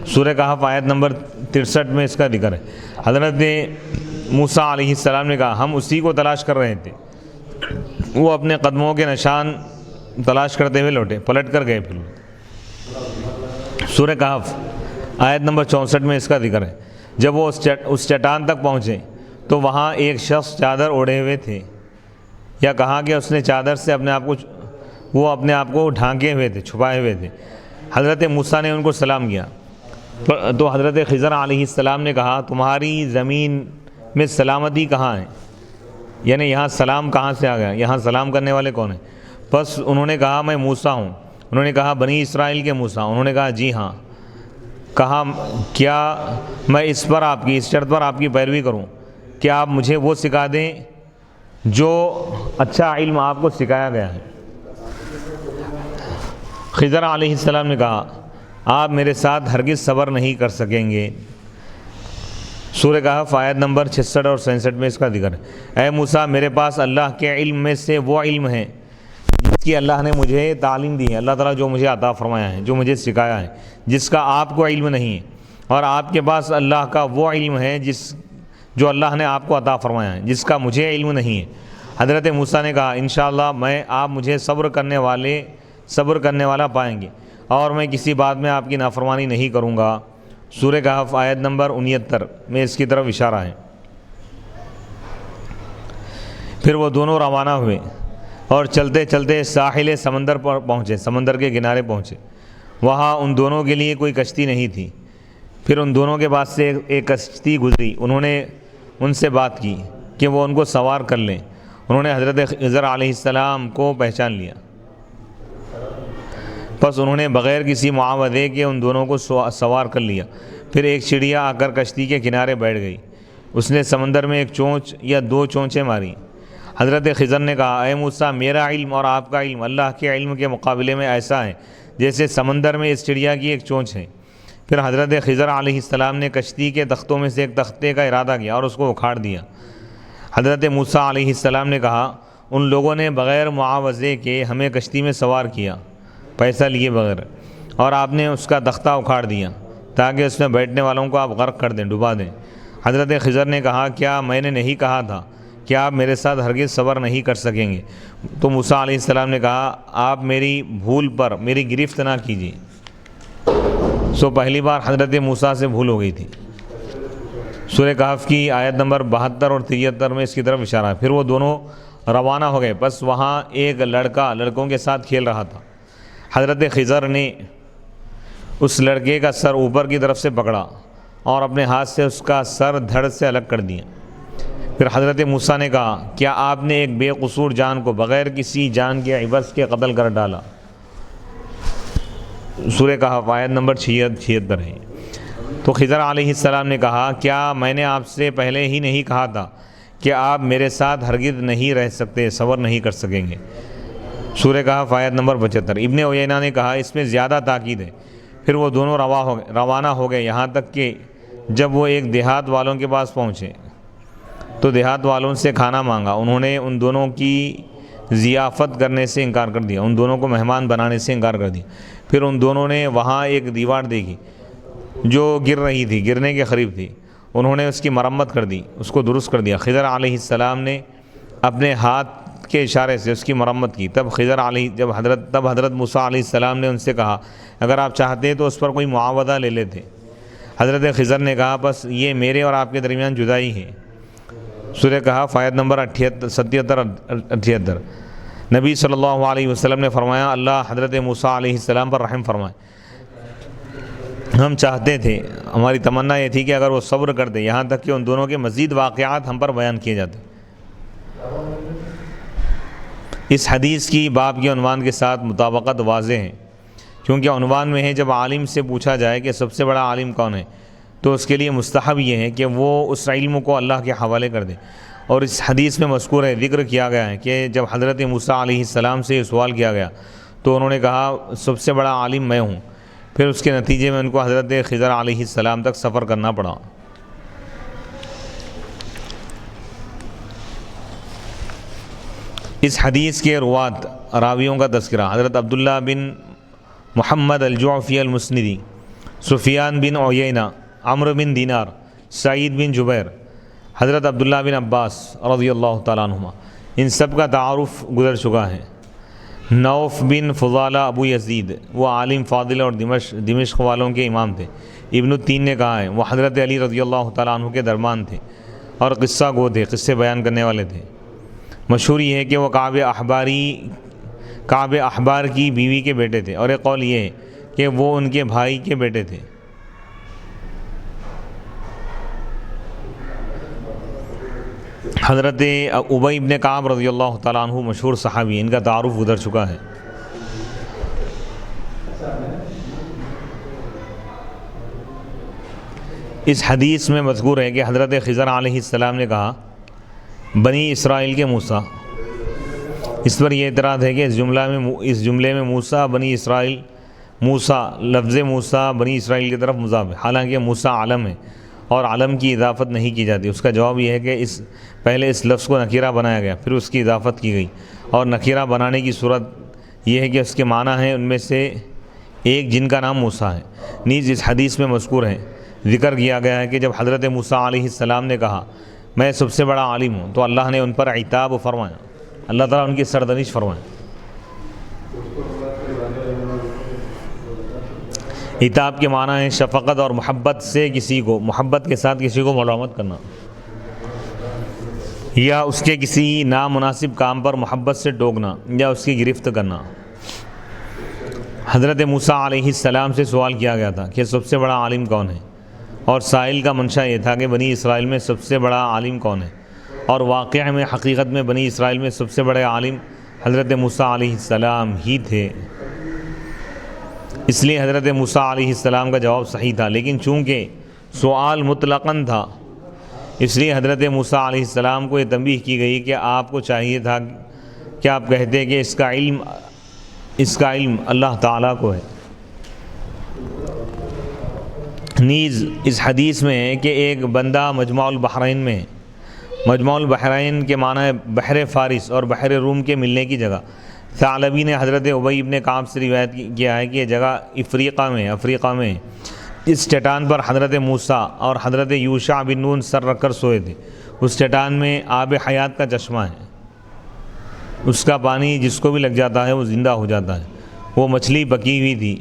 Speaker 1: سورہ کہف آیت نمبر 63 میں اس کا ذکر ہے۔ حضرت موسیٰ علیہ السلام نے کہا، ہم اسی کو تلاش کر رہے تھے۔ وہ اپنے قدموں کے نشان تلاش کرتے ہوئے لوٹے، پلٹ کر گئے۔ پھر سورہ کہف آیت نمبر 64 میں اس کا ذکر ہے۔ جب وہ اس چٹان تک پہنچے تو وہاں ایک شخص چادر اوڑھے ہوئے تھے، یا کہا کہ اس نے چادر سے اپنے آپ کو ڈھانکے ہوئے تھے، چھپائے ہوئے تھے۔ حضرت موسیٰ نے ان کو سلام کیا تو حضرت خضر علیہ السلام نے کہا، تمہاری زمین میں سلامتی کہاں ہے؟ یعنی یہاں سلام کہاں سے آ گیا؟ یہاں سلام کرنے والے کون ہیں؟ بس انہوں نے کہا، میں موسیٰ ہوں۔ انہوں نے کہا، بنی اسرائیل کے موسیٰ؟ انہوں نے کہا، جی ہاں۔ کہا، کیا میں اس شرط پر آپ کی پیروی کروں کہ آپ مجھے وہ سکھا دیں جو اچھا علم آپ کو سکھایا گیا ہے؟ خضر علیہ السلام نے کہا، آپ میرے ساتھ ہرگز صبر نہیں کر سکیں گے۔ سورہ کہف آیت نمبر 66 اور 67 میں اس کا ذکر ہے۔ اے موسیٰ، میرے پاس اللہ کے علم میں سے وہ علم ہے جس کی اللہ نے مجھے تعلیم دی ہے، اللہ تعالیٰ جو مجھے عطا فرمایا ہے، جو مجھے سکھایا ہے، جس کا آپ کو علم نہیں ہے۔ اور آپ کے پاس اللہ کا وہ علم ہے جو اللہ نے آپ کو عطا فرمایا ہے، جس کا مجھے علم نہیں ہے۔ حضرت موسیٰ نے کہا، انشاءاللہ آپ مجھے صبر کرنے والا پائیں گے، اور میں کسی بات میں آپ کی نافرمانی نہیں کروں گا۔ سورہ کہف آیت نمبر 69 میں اس کی طرف اشارہ ہے۔ پھر وہ دونوں روانہ ہوئے اور چلتے چلتے ساحل سمندر پر پہنچے، سمندر کے کنارے پہنچے۔ وہاں ان دونوں کے لیے کوئی کشتی نہیں تھی۔ پھر ان دونوں کے پاس سے ایک کشتی گزری۔ انہوں نے ان سے بات کی کہ وہ ان کو سوار کر لیں۔ انہوں نے حضرت خضر علیہ السلام کو پہچان لیا، بس انہوں نے بغیر کسی معاوضے کے ان دونوں کو سوار کر لیا۔ پھر ایک چڑیا آ کر کشتی کے کنارے بیٹھ گئی۔ اس نے سمندر میں ایک چونچ یا 2 چونچیں ماری۔ حضرت خضر نے کہا، اے موسیٰ، میرا علم اور آپ کا علم اللہ کے علم کے مقابلے میں ایسا ہے جیسے سمندر میں اس چڑیا کی ایک چونچ ہے۔ پھر حضرت خضر علیہ السلام نے کشتی کے تختوں میں سے ایک تختے کا ارادہ کیا اور اس کو اکھاڑ دیا۔ حضرت موسیٰ علیہ السلام نے کہا، ان لوگوں نے بغیر معاوضے کے ہمیں کشتی میں سوار کیا، پیسہ لیے بغیر، اور آپ نے اس کا تختہ اکھاڑ دیا تاکہ اس میں بیٹھنے والوں کو آپ غرق کر دیں، ڈبا دیں۔ حضرت خضر نے کہا، کیا میں نے نہیں کہا تھا کہ آپ میرے ساتھ ہرگز صبر نہیں کر سکیں گے؟ تو موسیٰ علیہ السلام نے کہا، آپ میری بھول پر میری گرفت نہ کیجیے۔ پہلی بار حضرت موسیٰ سے بھول ہو گئی تھی۔ سورہ کہف کی آیت نمبر 72 اور 73 میں اس کی طرف اشارہ ہے۔ پھر وہ دونوں روانہ ہو گئے، بس وہاں ایک لڑکا لڑکوں کے ساتھ کھیل رہا تھا۔ حضرت خضر نے اس لڑکے کا سر اوپر کی طرف سے پکڑا اور اپنے ہاتھ سے اس کا سر دھڑ سے الگ کر دیا۔ پھر حضرت موسیٰ نے کہا، کیا آپ نے ایک بے قصور جان کو بغیر کسی جان کے عوض کے قتل کر ڈالا؟ سورہ کہف آیت نمبر 76 ہے۔ تو خضر علیہ السلام نے کہا، کیا میں نے آپ سے پہلے ہی نہیں کہا تھا کہ آپ میرے ساتھ ہرگز نہیں رہ سکتے، صبر نہیں کر سکیں گے؟ سورہ کہف آیت نمبر 75۔ ابن عیینہ نے کہا، اس میں زیادہ تاکید ہے۔ پھر وہ دونوں روانہ ہو گئے، یہاں تک کہ جب وہ ایک دیہات والوں کے پاس پہنچے تو دیہات والوں سے کھانا مانگا۔ انہوں نے ان دونوں کی ضیافت کرنے سے انکار کر دیا، ان دونوں کو مہمان بنانے سے انکار کر دیا۔ پھر ان دونوں نے وہاں ایک دیوار دیکھی جو گر رہی تھی، گرنے کے قریب تھی۔ انہوں نے اس کی مرمت کر دی، اس کو درست کر دیا۔ خضر علیہ السلام نے اپنے ہاتھ کے اشارے سے اس کی مرمت کی۔ تب حضرت موسیٰ علیہ السلام نے ان سے کہا، اگر آپ چاہتے تو اس پر کوئی معاوضہ لے لیتے۔ حضرت خضر نے کہا، بس یہ میرے اور آپ کے درمیان جدائی ہے۔ سورہ کہف آیت نمبر 77 اور 78۔ نبی صلی اللہ علیہ وسلم نے فرمایا اللہ حضرت موسیٰ علیہ السلام پر رحم فرمائے. ہم چاہتے تھے، ہماری تمنا یہ تھی کہ اگر وہ صبر کر دے یہاں تک کہ ان دونوں کے مزید واقعات ہم پر بیان کیے جاتے. اس حدیث کی باب کے عنوان کے ساتھ مطابقت واضح ہے، کیونکہ عنوان میں ہے جب عالم سے پوچھا جائے کہ سب سے بڑا عالم کون ہے تو اس کے لیے مستحب یہ ہے کہ وہ اس علم کو اللہ کے حوالے کر دے. اور اس حدیث میں مذکور ہے، ذکر کیا گیا ہے کہ جب حضرت موسیٰ علیہ السلام سے یہ سوال کیا گیا تو انہوں نے کہا سب سے بڑا عالم میں ہوں. پھر اس کے نتیجے میں ان کو حضرت خضر علیہ السلام تک سفر کرنا پڑا. اس حدیث کے روات راویوں کا تذکرہ: حضرت عبداللہ بن محمد الجعفی المسندی، سفیان بن عیینہ، عمرو بن دینار، سعید بن جبیر، حضرت عبداللہ بن عباس رضی اللہ تعالیٰ عنہما. ان سب کا تعارف گزر چکا ہے. نوف بن فضالہ ابو یزید، وہ عالم فاضل اور دمشق والوں کے امام تھے. ابن التین نے کہا ہے وہ حضرت علی رضی اللہ تعالیٰ عنہ کے درمیان تھے اور قصہ گو تھے، قصے بیان کرنے والے تھے. مشہور یہ ہے کہ وہ کعب احبار کی بیوی کے بیٹے تھے، اور ایک قول یہ ہے کہ وہ ان کے بھائی کے بیٹے تھے. حضرت ابی بن کعب رضی اللہ تعالیٰ عنہ مشہور صحابی، ان کا تعارف گزر چکا ہے. اس حدیث میں مذکور ہے کہ حضرت خضر علیہ السلام نے کہا بنی اسرائیل کے موسیٰ. اس پر یہ اعتراض ہے کہ اس جملے میں موسیٰ بنی اسرائیل، موسیٰ لفظ موسیٰ بنی اسرائیل کی طرف مضاف ہے، حالانکہ موسیٰ علم ہے اور علم کی اضافت نہیں کی جاتی. اس کا جواب یہ ہے کہ پہلے اس لفظ کو نکیرہ بنایا گیا، پھر اس کی اضافت کی گئی، اور نکیرہ بنانے کی صورت یہ ہے کہ اس کے معنی ہیں ان میں سے ایک جن کا نام موسیٰ ہے. نیز اس حدیث میں مذکور ہے، ذکر کیا گیا ہے کہ جب حضرت موسیٰ علیہ السلام نے کہا میں سب سے بڑا عالم ہوں تو اللہ نے ان پر عتاب فرمایا، اللہ تعالیٰ ان کی سرزنش فرمائے. عتاب کے معنی ہے شفقت اور محبت کے ساتھ کسی کو ملامت کرنا، یا اس کے کسی نامناسب کام پر محبت سے ٹوکنا یا اس کی گرفت کرنا. حضرت موسیٰ علیہ السلام سے سوال کیا گیا تھا کہ سب سے بڑا عالم کون ہے، اور سائل کا منشا یہ تھا کہ بنی اسرائیل میں سب سے بڑا عالم کون ہے، اور واقعہ میں حقیقت میں بنی اسرائیل میں سب سے بڑے عالم حضرت موسیٰ علیہ السلام ہی تھے. اس لیے حضرت موسیٰ علیہ السلام کا جواب صحیح تھا، لیکن چونکہ سوال مطلقاً تھا اس لیے حضرت موسیٰ علیہ السلام کو یہ تنبیہ کی گئی کہ آپ کو چاہیے تھا کہ آپ کہتے کہ اس کا علم اللہ تعالیٰ کو ہے. نیز اس حدیث میں ہے کہ ایک بندہ مجمع البحرین میں ہے. مجمع البحرین کے معنی ہے بحر فارس اور بحر روم کے ملنے کی جگہ. ثعلبی نے حضرت ابی بن کعب سے روایت کیا ہے کہ یہ جگہ افریقہ میں اس چٹان پر حضرت موسیٰ اور حضرت یوشع بن نون سر رکھ کر سوئے تھے. اس چٹان میں آب حیات کا چشمہ ہے، اس کا پانی جس کو بھی لگ جاتا ہے وہ زندہ ہو جاتا ہے. وہ مچھلی پکی ہوئی تھی،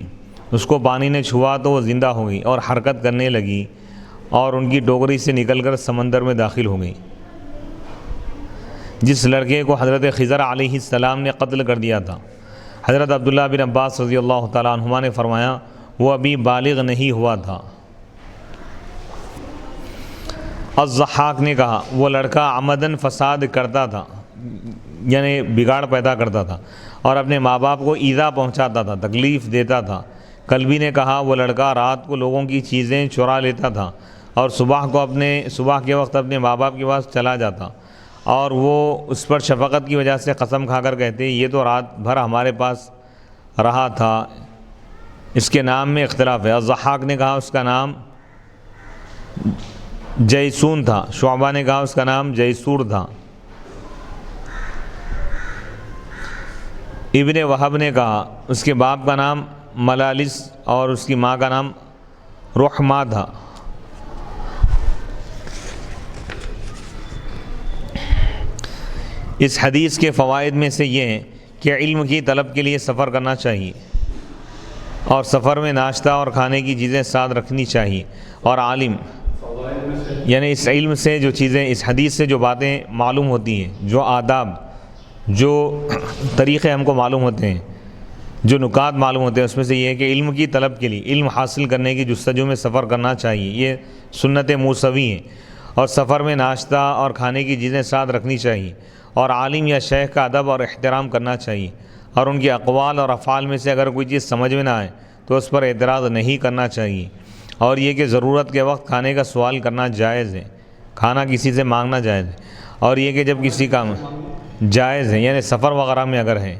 Speaker 1: اس کو پانی نے چھوا تو وہ زندہ ہو گئی اور حرکت کرنے لگی اور ان کی ڈوگری سے نکل کر سمندر میں داخل ہو گئی. جس لڑکے کو حضرت خضر علیہ السلام نے قتل کر دیا تھا، حضرت عبداللہ بن عباس رضی اللہ تعالیٰ عنہما نے فرمایا وہ ابھی بالغ نہیں ہوا تھا. الضحاک نے کہا وہ لڑکا عمدن فساد کرتا تھا، یعنی بگاڑ پیدا کرتا تھا اور اپنے ماں باپ کو ایذا پہنچاتا تھا، تکلیف دیتا تھا. کلبی نے کہا وہ لڑکا رات کو لوگوں کی چیزیں چرا لیتا تھا اور صبح کے وقت اپنے ماں باپ کے پاس چلا جاتا، اور وہ اس پر شفقت کی وجہ سے قسم کھا کر کہتے یہ تو رات بھر ہمارے پاس رہا تھا. اس کے نام میں اختلاف ہے. الضحاک نے کہا اس کا نام جیسون تھا، شعبہ نے کہا اس کا نام جیسور تھا. ابن وہب نے کہا اس کے باپ کا نام ملالس اور اس کی ماں کا نام رحمہ تھا. اس حدیث کے فوائد میں سے یہ ہیں کہ علم کی طلب کے لیے سفر کرنا چاہیے اور سفر میں ناشتہ اور کھانے کی چیزیں ساتھ رکھنی چاہیے. اور عالم یعنی اس علم سے جو چیزیں، اس حدیث سے جو باتیں معلوم ہوتی ہیں، جو آداب جو طریقے ہم کو معلوم ہوتے ہیں، جو نکات معلوم ہوتے ہیں، اس میں سے یہ ہے کہ علم کی طلب کے لیے، علم حاصل کرنے کی جستجو میں سفر کرنا چاہیے، یہ سنت موسوی ہیں، اور سفر میں ناشتہ اور کھانے کی چیزیں ساتھ رکھنی چاہیے، اور عالم یا شیخ کا ادب اور احترام کرنا چاہیے، اور ان کے اقوال اور افعال میں سے اگر کوئی چیز سمجھ میں نہ آئے تو اس پر اعتراض نہیں کرنا چاہیے، اور یہ کہ ضرورت کے وقت کھانے کا سوال کرنا جائز ہے، کھانا کسی سے مانگنا جائز ہے، اور یہ کہ جب کسی کا جائز ہے، یعنی سفر وغیرہ میں اگر ہے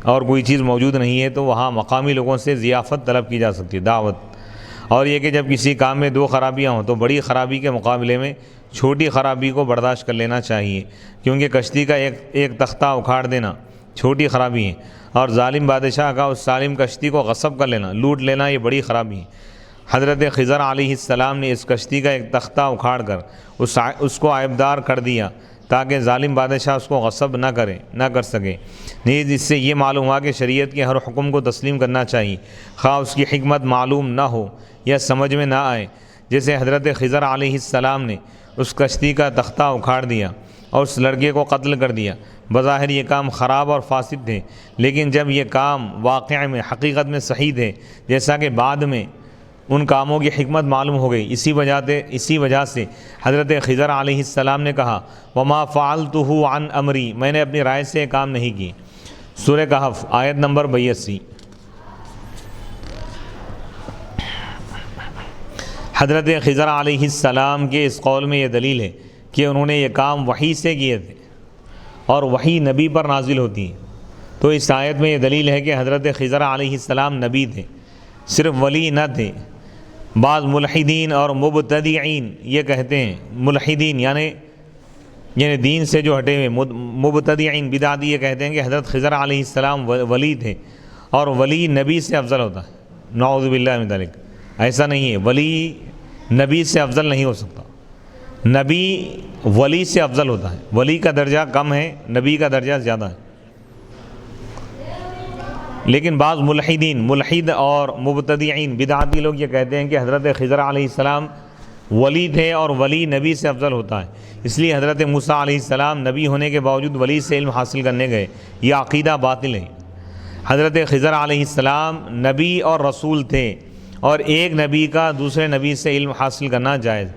Speaker 1: اور کوئی چیز موجود نہیں ہے تو وہاں مقامی لوگوں سے ضیافت طلب کی جا سکتی ہے، دعوت، اور یہ کہ جب کسی کام میں دو خرابیاں ہوں تو بڑی خرابی کے مقابلے میں چھوٹی خرابی کو برداشت کر لینا چاہیے، کیونکہ کشتی کا ایک تختہ اکھاڑ دینا چھوٹی خرابی ہے، اور ظالم بادشاہ کا اس ظالم کشتی کو غصب کر لینا، لوٹ لینا، یہ بڑی خرابی ہے۔ حضرت خضر علیہ السلام نے اس کشتی کا ایک تختہ اکھاڑ کر اس کو عیبدار کر دیا تاکہ ظالم بادشاہ اس کو غصب نہ کر سکے۔ نیز اس سے یہ معلوم ہوا کہ شریعت کے ہر حکم کو تسلیم کرنا چاہیے، خواہ اس کی حکمت معلوم نہ ہو یا سمجھ میں نہ آئے، جیسے حضرت خضر علیہ السلام نے اس کشتی کا تختہ اکھاڑ دیا اور اس لڑکے کو قتل کر دیا۔ بظاہر یہ کام خراب اور فاسد تھے، لیکن جب یہ کام واقع میں حقیقت میں صحیح تھے، جیسا کہ بعد میں ان کاموں کی حکمت معلوم ہو گئی، اسی وجہ سے حضرت خضر علیہ السلام نے کہا وما فعلتہ عن امری، میں نے اپنی رائے سے یہ کام نہیں کی۔ سورہ کہف آیت نمبر 82۔ حضرت خضر علیہ السلام کے اس قول میں یہ دلیل ہے کہ انہوں نے یہ کام وحی سے کیے تھے، اور وحی نبی پر نازل ہوتی ہے، تو اس آیت میں یہ دلیل ہے کہ حضرت خضر علیہ السلام نبی تھے، صرف ولی نہ تھے۔ بعض ملحدین اور مبتدعین یہ کہتے ہیں، ملحدین یعنی دین سے جو ہٹے ہوئے، مبتدعین بدعتی یہ کہتے ہیں کہ حضرت خضر علیہ السلام ولی تھے، اور ولی نبی سے افضل ہوتا ہے، نعوذ باللہ من ذلک۔ ایسا نہیں ہے، ولی نبی سے افضل نہیں ہو سکتا، نبی ولی سے افضل ہوتا ہے، ولی کا درجہ کم ہے، نبی کا درجہ زیادہ ہے۔ لیکن بعض ملحد اور مبتدعین بدعتی لوگ یہ کہتے ہیں کہ حضرت خضر علیہ السلام ولی تھے، اور ولی نبی سے افضل ہوتا ہے، اس لیے حضرت موسیٰ علیہ السلام نبی ہونے کے باوجود ولی سے علم حاصل کرنے گئے، یہ عقیدہ باطل ہے۔ حضرت خضر علیہ السلام نبی اور رسول تھے، اور ایک نبی کا دوسرے نبی سے علم حاصل کرنا جائز۔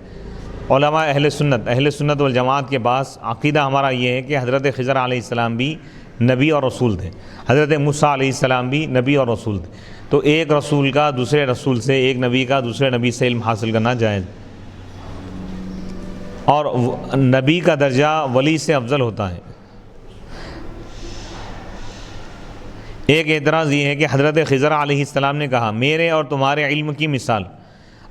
Speaker 1: علماء اہل سنت والجماعت کے پاس عقیدہ ہمارا یہ ہے کہ حضرت خضر علیہ السلام بھی نبی اور رسول تھے، حضرت موسیٰ علیہ السلام بھی نبی اور رسول تھے، تو ایک رسول کا دوسرے رسول سے، ایک نبی کا دوسرے نبی سے علم حاصل کرنا جائز، اور نبی کا درجہ ولی سے افضل ہوتا ہے۔ ایک اعتراض یہ ہے کہ حضرت خضر علیہ السلام نے کہا میرے اور تمہارے علم کی مثال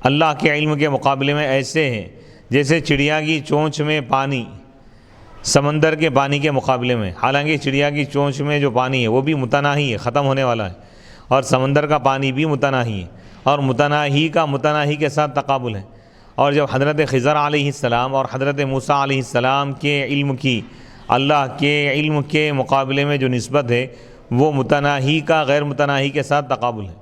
Speaker 1: اللہ کے علم کے مقابلے میں ایسے ہے جیسے چڑیا کی چونچ میں پانی سمندر کے پانی کے مقابلے میں، حالانکہ چڑیا کی چونچ میں جو پانی ہے وہ بھی متناہی ہے، ختم ہونے والا ہے، اور سمندر کا پانی بھی متناہی ہے، اور متناہی کا متناہی کے ساتھ تقابل ہے۔ اور جب حضرت خضر علیہ السلام اور حضرت موسیٰ علیہ السلام کے علم کی اللہ کے علم کے مقابلے میں جو نسبت ہے وہ متناہی کا غیر متناہی کے ساتھ تقابل ہے،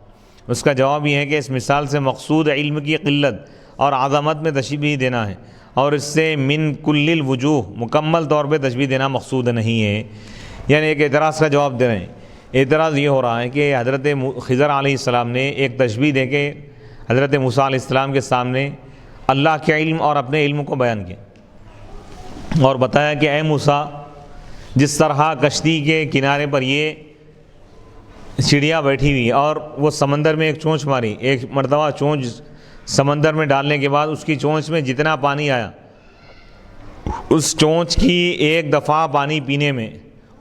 Speaker 1: اس کا جواب یہ ہے کہ اس مثال سے مقصود علم کی قلت اور عظمت میں تشبیہ دینا ہے، اور اس سے من کل الوجوہ مکمل طور پہ تشبیہ دینا مقصود نہیں ہے۔ یعنی ایک اعتراض کا جواب دے رہے ہیں۔ اعتراض یہ ہو رہا ہے کہ حضرت خضر علیہ السلام نے ایک تشبیہ دے کے حضرت موسیٰ علیہ السلام کے سامنے اللہ کے علم اور اپنے علم کو بیان کیا، اور بتایا کہ اے موسیٰ، جس طرح کشتی کے کنارے پر یہ چڑیا بیٹھی ہوئی اور وہ سمندر میں ایک چونچ ماری، ایک مرتبہ چونچ سمندر میں ڈالنے کے بعد اس کی چونچ میں جتنا پانی آیا، اس چونچ کی ایک دفعہ پانی پینے میں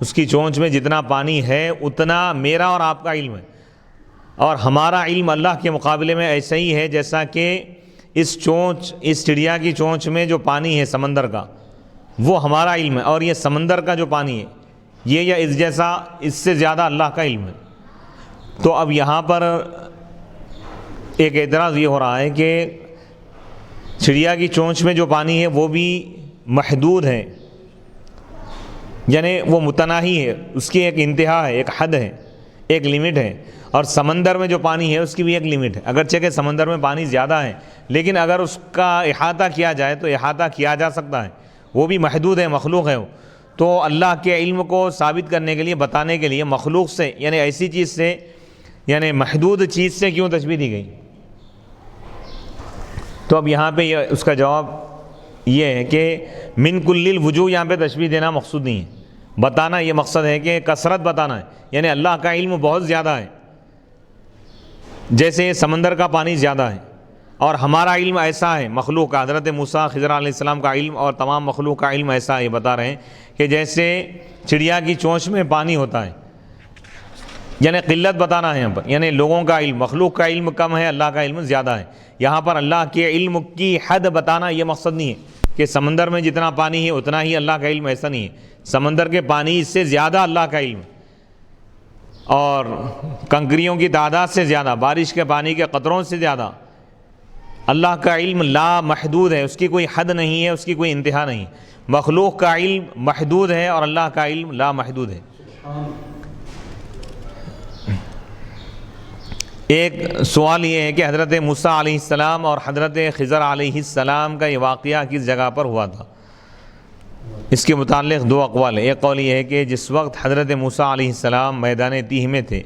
Speaker 1: اس کی چونچ میں جتنا پانی ہے اتنا میرا اور آپ کا علم ہے، اور ہمارا علم اللہ کے مقابلے میں ایسا ہی ہے جیسا کہ اس چڑیا کی چونچ میں جو پانی ہے سمندر کا وہ ہمارا علم ہے، اور یہ سمندر کا جو پانی ہے یہ یا اس جیسا اس سے زیادہ اللہ کا علم ہے۔ تو اب یہاں پر ایک اعتراض یہ ہو رہا ہے کہ چڑیا کی چونچ میں جو پانی ہے وہ بھی محدود ہے، یعنی وہ متناہی ہے، اس کی ایک انتہا ہے، ایک حد ہے، ایک لمٹ ہے، اور سمندر میں جو پانی ہے اس کی بھی ایک لمٹ ہے، اگرچہ کہ سمندر میں پانی زیادہ ہے لیکن اگر اس کا احاطہ کیا جائے تو احاطہ کیا جا سکتا ہے، وہ بھی محدود ہے، مخلوق ہے وہ۔ تو اللہ کے علم کو ثابت کرنے کے لیے، بتانے کے لیے مخلوق سے یعنی ایسی چیز سے، یعنی محدود چیز سے کیوں تشبیہ دی گئی؟ تو اب یہاں پہ اس کا جواب یہ ہے کہ من کل الوجوہ یہاں پہ تشبیہ دینا مقصود نہیں ہے، بتانا یہ مقصد ہے کہ کثرت بتانا ہے، یعنی اللہ کا علم بہت زیادہ ہے، جیسے سمندر کا پانی زیادہ ہے، اور ہمارا علم ایسا ہے مخلوق کا، حضرت موسیٰ خضر علیہ السلام کا علم اور تمام مخلوق کا علم ایسا ہے، بتا رہے ہیں کہ جیسے چڑیا کی چونچ میں پانی ہوتا ہے، یعنی قلت بتانا ہے یہاں پر، یعنی لوگوں کا علم، مخلوق کا علم کم ہے، اللہ کا علم زیادہ ہے۔ یہاں پر اللہ کے علم کی حد بتانا یہ مقصد نہیں ہے کہ سمندر میں جتنا پانی ہے اتنا ہی اللہ کا علم، ایسا نہیں ہے، سمندر کے پانی سے زیادہ اللہ کا علم، اور کنکریوں کی تعداد سے زیادہ، بارش کے پانی کے قطروں سے زیادہ اللہ کا علم لا محدود ہے، اس کی کوئی حد نہیں ہے، اس کی کوئی انتہا نہیں۔ مخلوق کا علم محدود ہے اور اللہ کا علم لا محدود ہے۔ ایک سوال یہ ہے کہ حضرت موسیٰ علیہ السلام اور حضرت خضر علیہ السلام کا یہ واقعہ کس جگہ پر ہوا تھا؟ اس کے متعلق دو اقوال ہیں۔ ایک قول یہ ہے کہ جس وقت حضرت موسیٰ علیہ السلام میدان تیہ میں تھے،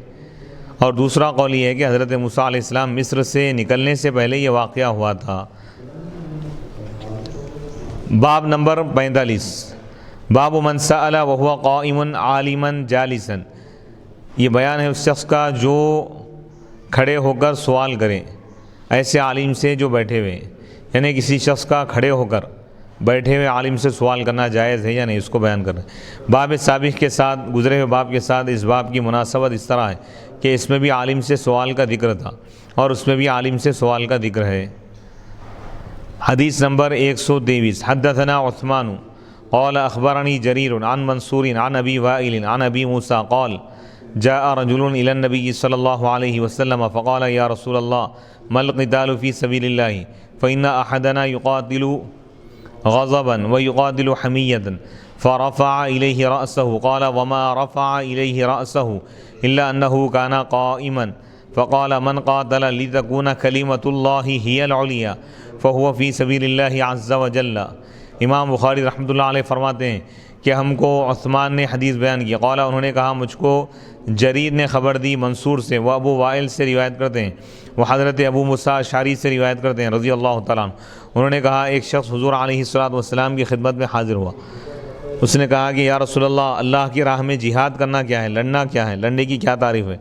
Speaker 1: اور دوسرا قول یہ ہے کہ حضرت موسیٰ علیہ السلام مصر سے نکلنے سے پہلے یہ واقعہ ہوا تھا۔ باب نمبر 45، باب من سأل وهو قائم عالما جالسا، یہ بیان ہے اس شخص کا جو کھڑے ہو کر سوال کرے ایسے عالم سے جو بیٹھے ہوئے، یعنی کسی شخص کا کھڑے ہو کر بیٹھے ہوئے عالم سے سوال کرنا جائز ہے یا نہیں، اس کو بیان کر رہے ہیں۔ باب سابق کے ساتھ، گزرے ہوئے باب کے ساتھ اس باب کی مناسبت اس طرح ہے کہ اس میں بھی عالم سے سوال کا ذکر تھا اور اس میں بھی عالم سے سوال کا ذکر ہے۔ حدیث نمبر 123، حدثنا عثمان قال اخبرنی جریر عن منصور عن ابی وائل عن ابی موسیٰ قال جاء رجل الى النبي صلی اللہ علیہ وسلم فقال یا رسول اللہ ما القتال فی سبیل اللہ فإن احدنا يقاتل غضبا ويقاتل حمیة فرفع إليه رأسه قال وما رفع إليه رأسه إلا أنه كان قائما فقال من قاتل لتكون كلمة الله هي العليا فهو في سبيل الله عز وجل۔ امام بخاری رحمۃ اللہ علیہ فرماتے ہیں کہ ہم کو عثمان نے حدیث بیان کی، قال انہوں نے کہا مجھ کو جریر نے خبر دی منصور سے، وہ ابو وائل سے روایت کرتے ہیں، وہ حضرت ابو موسیٰ اشعری سے روایت کرتے ہیں رضی اللہ تعالیٰ عنہ۔ انہوں نے کہا ایک شخص حضور علیہ السلام کی خدمت میں حاضر ہوا، اس نے کہا کہ یا رسول اللہ کی راہ میں جہاد کرنا کیا ہے، لڑنا کیا ہے، لڑنے کی کیا تعریف ہے؟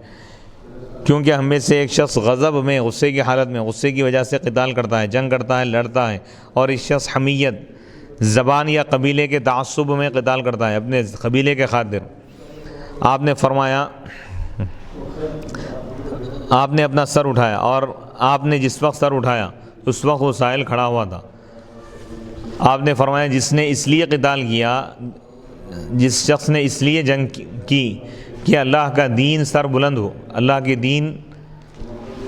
Speaker 1: کیونکہ ہم میں سے ایک شخص غضب میں، غصے کی حالت میں، غصے کی وجہ سے قتال کرتا ہے، جنگ کرتا ہے، لڑتا ہے، اور ایک شخص حمیت، زبان یا قبیلے کے تعصب میں قتال کرتا ہے اپنے قبیلے کے خاطر۔ آپ نے فرمایا، آپ نے اپنا سر اٹھایا، اور آپ نے جس وقت سر اٹھایا اس وقت وہ سائل کھڑا ہوا تھا۔ آپ نے فرمایا جس نے اس لیے قتال کیا، جس شخص نے اس لیے جنگ کی کہ اللہ کا دین سر بلند ہو، اللہ کے دین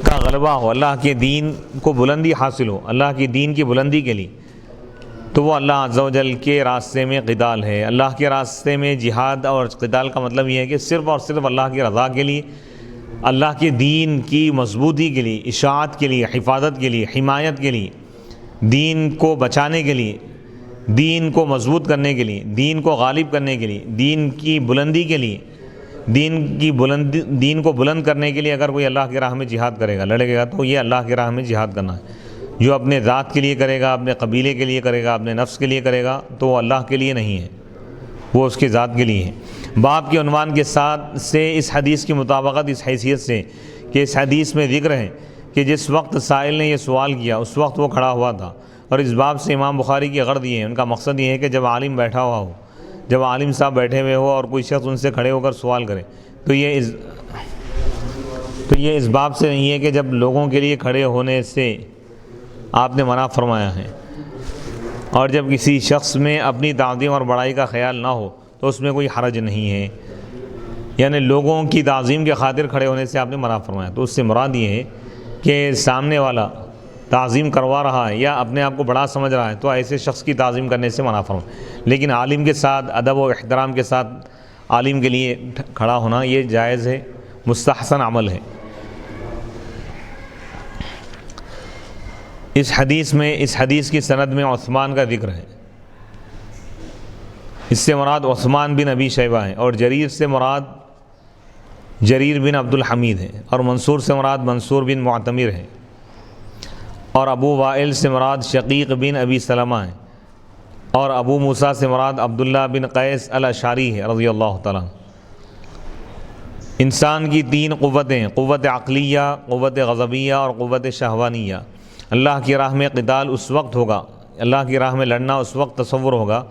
Speaker 1: کا غلبہ ہو، اللہ کے دین کو بلندی حاصل ہو، اللہ کے دین کی بلندی کے لیے، تو وہ اللہ عز و جل کے راستے میں قتال ہے۔ اللہ کے راستے میں جہاد اور قتال کا مطلب یہ ہے کہ صرف اور صرف اللہ کی رضا کے لیے، اللہ کے دین کی مضبوطی کے لیے، اشاعت کے لیے، حفاظت کے لیے، حمایت کے لیے، دین کو بچانے کے لیے، دین کو مضبوط کرنے کے لیے، دین کو غالب کرنے کے لیے، دین کی بلندی کے لیے، دین کو بلند کرنے کے لیے اگر کوئی اللہ کی راہ میں جہاد کرے گا، لڑے گا، تو یہ اللہ کی راہ میں جہاد کرنا ہے۔ جو اپنے ذات کے لیے کرے گا، اپنے قبیلے کے لیے کرے گا، اپنے نفس کے لیے کرے گا، تو وہ اللہ کے لیے نہیں ہے، وہ اس کی ذات کے لیے ہے۔ باب کے عنوان کے ساتھ سے اس حدیث کی مطابقت اس حیثیت سے کہ اس حدیث میں ذکر ہے کہ جس وقت سائل نے یہ سوال کیا اس وقت وہ کھڑا ہوا تھا، اور اس باب سے امام بخاری کی غرض یہ ہے، ان کا مقصد یہ ہے کہ جب عالم بیٹھا ہوا ہو، جب عالم صاحب بیٹھے ہوئے ہو اور کوئی شخص ان سے کھڑے ہو کر سوال کرے، تو یہ اس باب سے نہیں ہے کہ جب لوگوں کے لیے کھڑے ہونے سے آپ نے منع فرمایا ہے، اور جب کسی شخص میں اپنی تعظیم اور بڑائی کا خیال نہ ہو تو اس میں کوئی حرج نہیں ہے، یعنی لوگوں کی تعظیم کے خاطر کھڑے ہونے سے آپ نے منع فرمایا، تو اس سے مراد یہ ہے کہ سامنے والا تعظیم کروا رہا ہے یا اپنے آپ کو بڑا سمجھ رہا ہے تو ایسے شخص کی تعظیم کرنے سے منع فرمایا، لیکن عالم کے ساتھ ادب و احترام کے ساتھ عالم کے لیے کھڑا ہونا یہ جائز ہے، مستحسن عمل ہے۔ اس حدیث کی سند میں عثمان کا ذکر ہے، اس سے مراد عثمان بن ابی شیبہ ہیں، اور جریر سے مراد جریر بن عبد الحمید ہیں، اور منصور سے مراد منصور بن معتمر ہیں، اور ابو وائل سے مراد شقیق بن ابی سلمہ ہیں، اور ابو موسیٰ سے مراد عبداللہ بن قیس الاشعری ہے رضی اللہ تعالیٰ۔ انسان کی تین قوتیں، قوت عقلیہ، قوت غضبیہ اور قوت شہوانیہ، اللہ کی راہ میں قتال اس وقت ہوگا، اللہ کی راہ میں لڑنا اس وقت تصور ہوگا،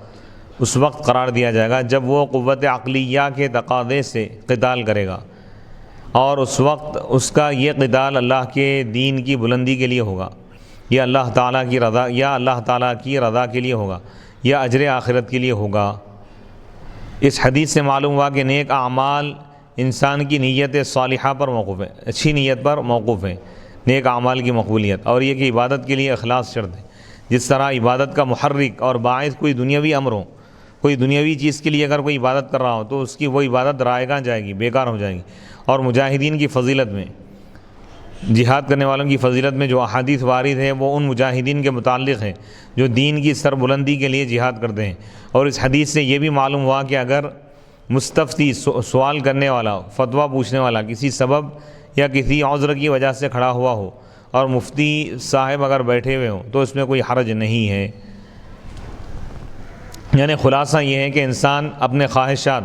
Speaker 1: اس وقت قرار دیا جائے گا جب وہ قوت عقلیہ کے تقاضے سے قتال کرے گا، اور اس وقت اس کا یہ قتال اللہ کے دین کی بلندی کے لیے ہوگا، یا اللہ تعالیٰ کی رضا، یا اللہ تعالیٰ کی رضا کے لیے ہوگا، یا اجر آخرت کے لیے ہوگا۔ اس حدیث سے معلوم ہوا کہ نیک اعمال انسان کی نیت صالحہ پر موقوف ہے، اچھی نیت پر موقوف ہے نیک اعمال کی مقبولیت، اور یہ کہ عبادت کے لیے اخلاص شرط ہے۔ جس طرح عبادت کا محرک اور باعث کوئی دنیاوی امر ہو، کوئی دنیاوی چیز کے لیے اگر کوئی عبادت کر رہا ہو تو اس کی وہ عبادت رائگاں جائے گی، بیکار ہو جائے گی۔ اور مجاہدین کی فضیلت میں، جہاد کرنے والوں کی فضیلت میں جو احادیث وارد ہے وہ ان مجاہدین کے متعلق ہے جو دین کی سربلندی کے لیے جہاد کرتے ہیں۔ اور اس حدیث سے یہ بھی معلوم ہوا کہ اگر مستفتی سوال کرنے والا، فتویٰ پوچھنے والا کسی سبب یا کسی عذر کی وجہ سے کھڑا ہوا ہو اور مفتی صاحب اگر بیٹھے ہوئے ہوں تو اس میں کوئی حرج نہیں ہے۔ یعنی خلاصہ یہ ہے کہ انسان اپنے خواہشات،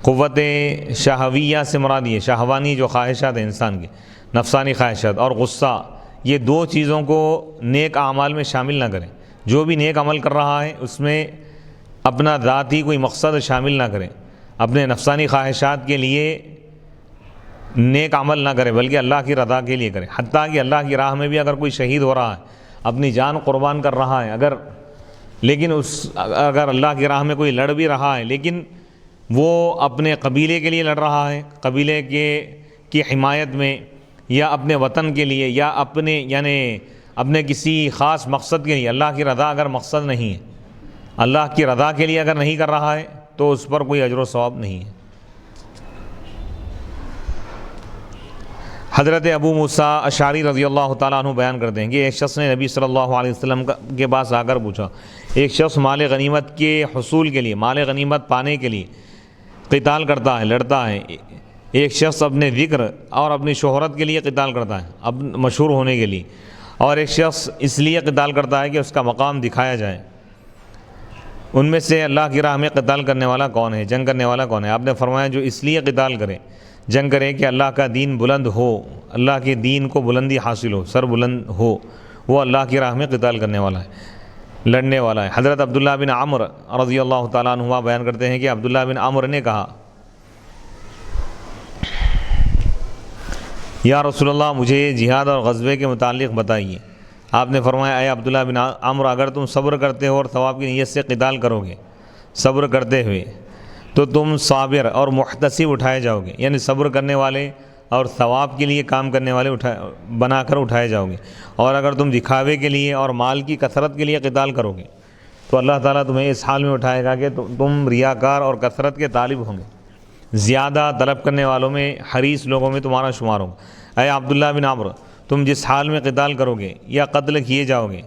Speaker 1: قوت شہویہ سے مراد یہ شہوانی جو خواہشات ہیں انسان کے، نفسانی خواہشات اور غصہ، یہ دو چیزوں کو نیک اعمال میں شامل نہ کریں۔ جو بھی نیک عمل کر رہا ہے اس میں اپنا ذاتی کوئی مقصد شامل نہ کریں، اپنے نفسانی خواہشات کے لیے نیک عمل نہ کرے بلکہ اللہ کی رضا کے لیے کرے۔ حتیٰ کہ اللہ کی راہ میں بھی اگر کوئی شہید ہو رہا ہے، اپنی جان قربان کر رہا ہے، اگر اللہ کی راہ میں کوئی لڑ بھی رہا ہے لیکن وہ اپنے قبیلے کے لیے لڑ رہا ہے، قبیلے کی حمایت میں، یا اپنے وطن کے لیے، یا اپنے کسی خاص مقصد کے لیے، اللہ کی رضا اگر مقصد نہیں ہے، اللہ کی رضا کے لیے اگر نہیں کر رہا ہے تو اس پر کوئی اجر و ثواب نہیں ہے۔ حضرت ابو موسیٰ اشعری رضی اللہ تعالیٰ عنہ بیان کرتے ہیں کہ ایک شخص نے نبی صلی اللہ علیہ وسلم کے پاس آ کر پوچھا، ایک شخص مال غنیمت کے حصول کے لیے، مال غنیمت پانے کے لیے قتال کرتا ہے، لڑتا ہے، ایک شخص اپنے ذکر اور اپنی شہرت کے لیے قتال کرتا ہے، اب مشہور ہونے کے لیے، اور ایک شخص اس لیے قتال کرتا ہے کہ اس کا مقام دکھایا جائے۔ ان میں سے اللہ کی راہ میں قتال کرنے والا کون ہے، جنگ کرنے والا کون ہے؟ آپ نے فرمایا جو اس لیے قتال کرے، جنگ کرے کہ اللہ کا دین بلند ہو، اللہ کے دین کو بلندی حاصل ہو، سر بلند ہو، وہ اللہ کی راہ میں قتال کرنے والا ہے، لڑنے والا ہے۔ حضرت عبداللہ بن عمر رضی اللہ تعالیٰ عنہ بیان کرتے ہیں کہ عبداللہ بن عمر نے کہا، یا رسول اللہ مجھے جہاد اور غزوے کے متعلق بتائیے۔ آپ نے فرمایا، اے عبداللہ بن عمر، اگر تم صبر کرتے ہو اور ثواب کی نیت سے قتال کرو گے، صبر کرتے ہوئے، تو تم صابر اور محتسب اٹھائے جاؤ گے، یعنی صبر کرنے والے اور ثواب کے لیے کام کرنے والے بنا کر اٹھائے جاؤ گے۔ اور اگر تم دکھاوے کے لیے اور مال کی کثرت کے لیے قتال کرو گے تو اللہ تعالیٰ تمہیں اس حال میں اٹھائے گا کہ تم ریاکار اور کثرت کے طالب ہوں گے، زیادہ طلب کرنے والوں میں، حریص لوگوں میں تمہارا شمار ہوگا۔ اے عبداللہ بن عمر، تم جس حال میں قتال کرو گے یا قتل کیے جاؤ گے،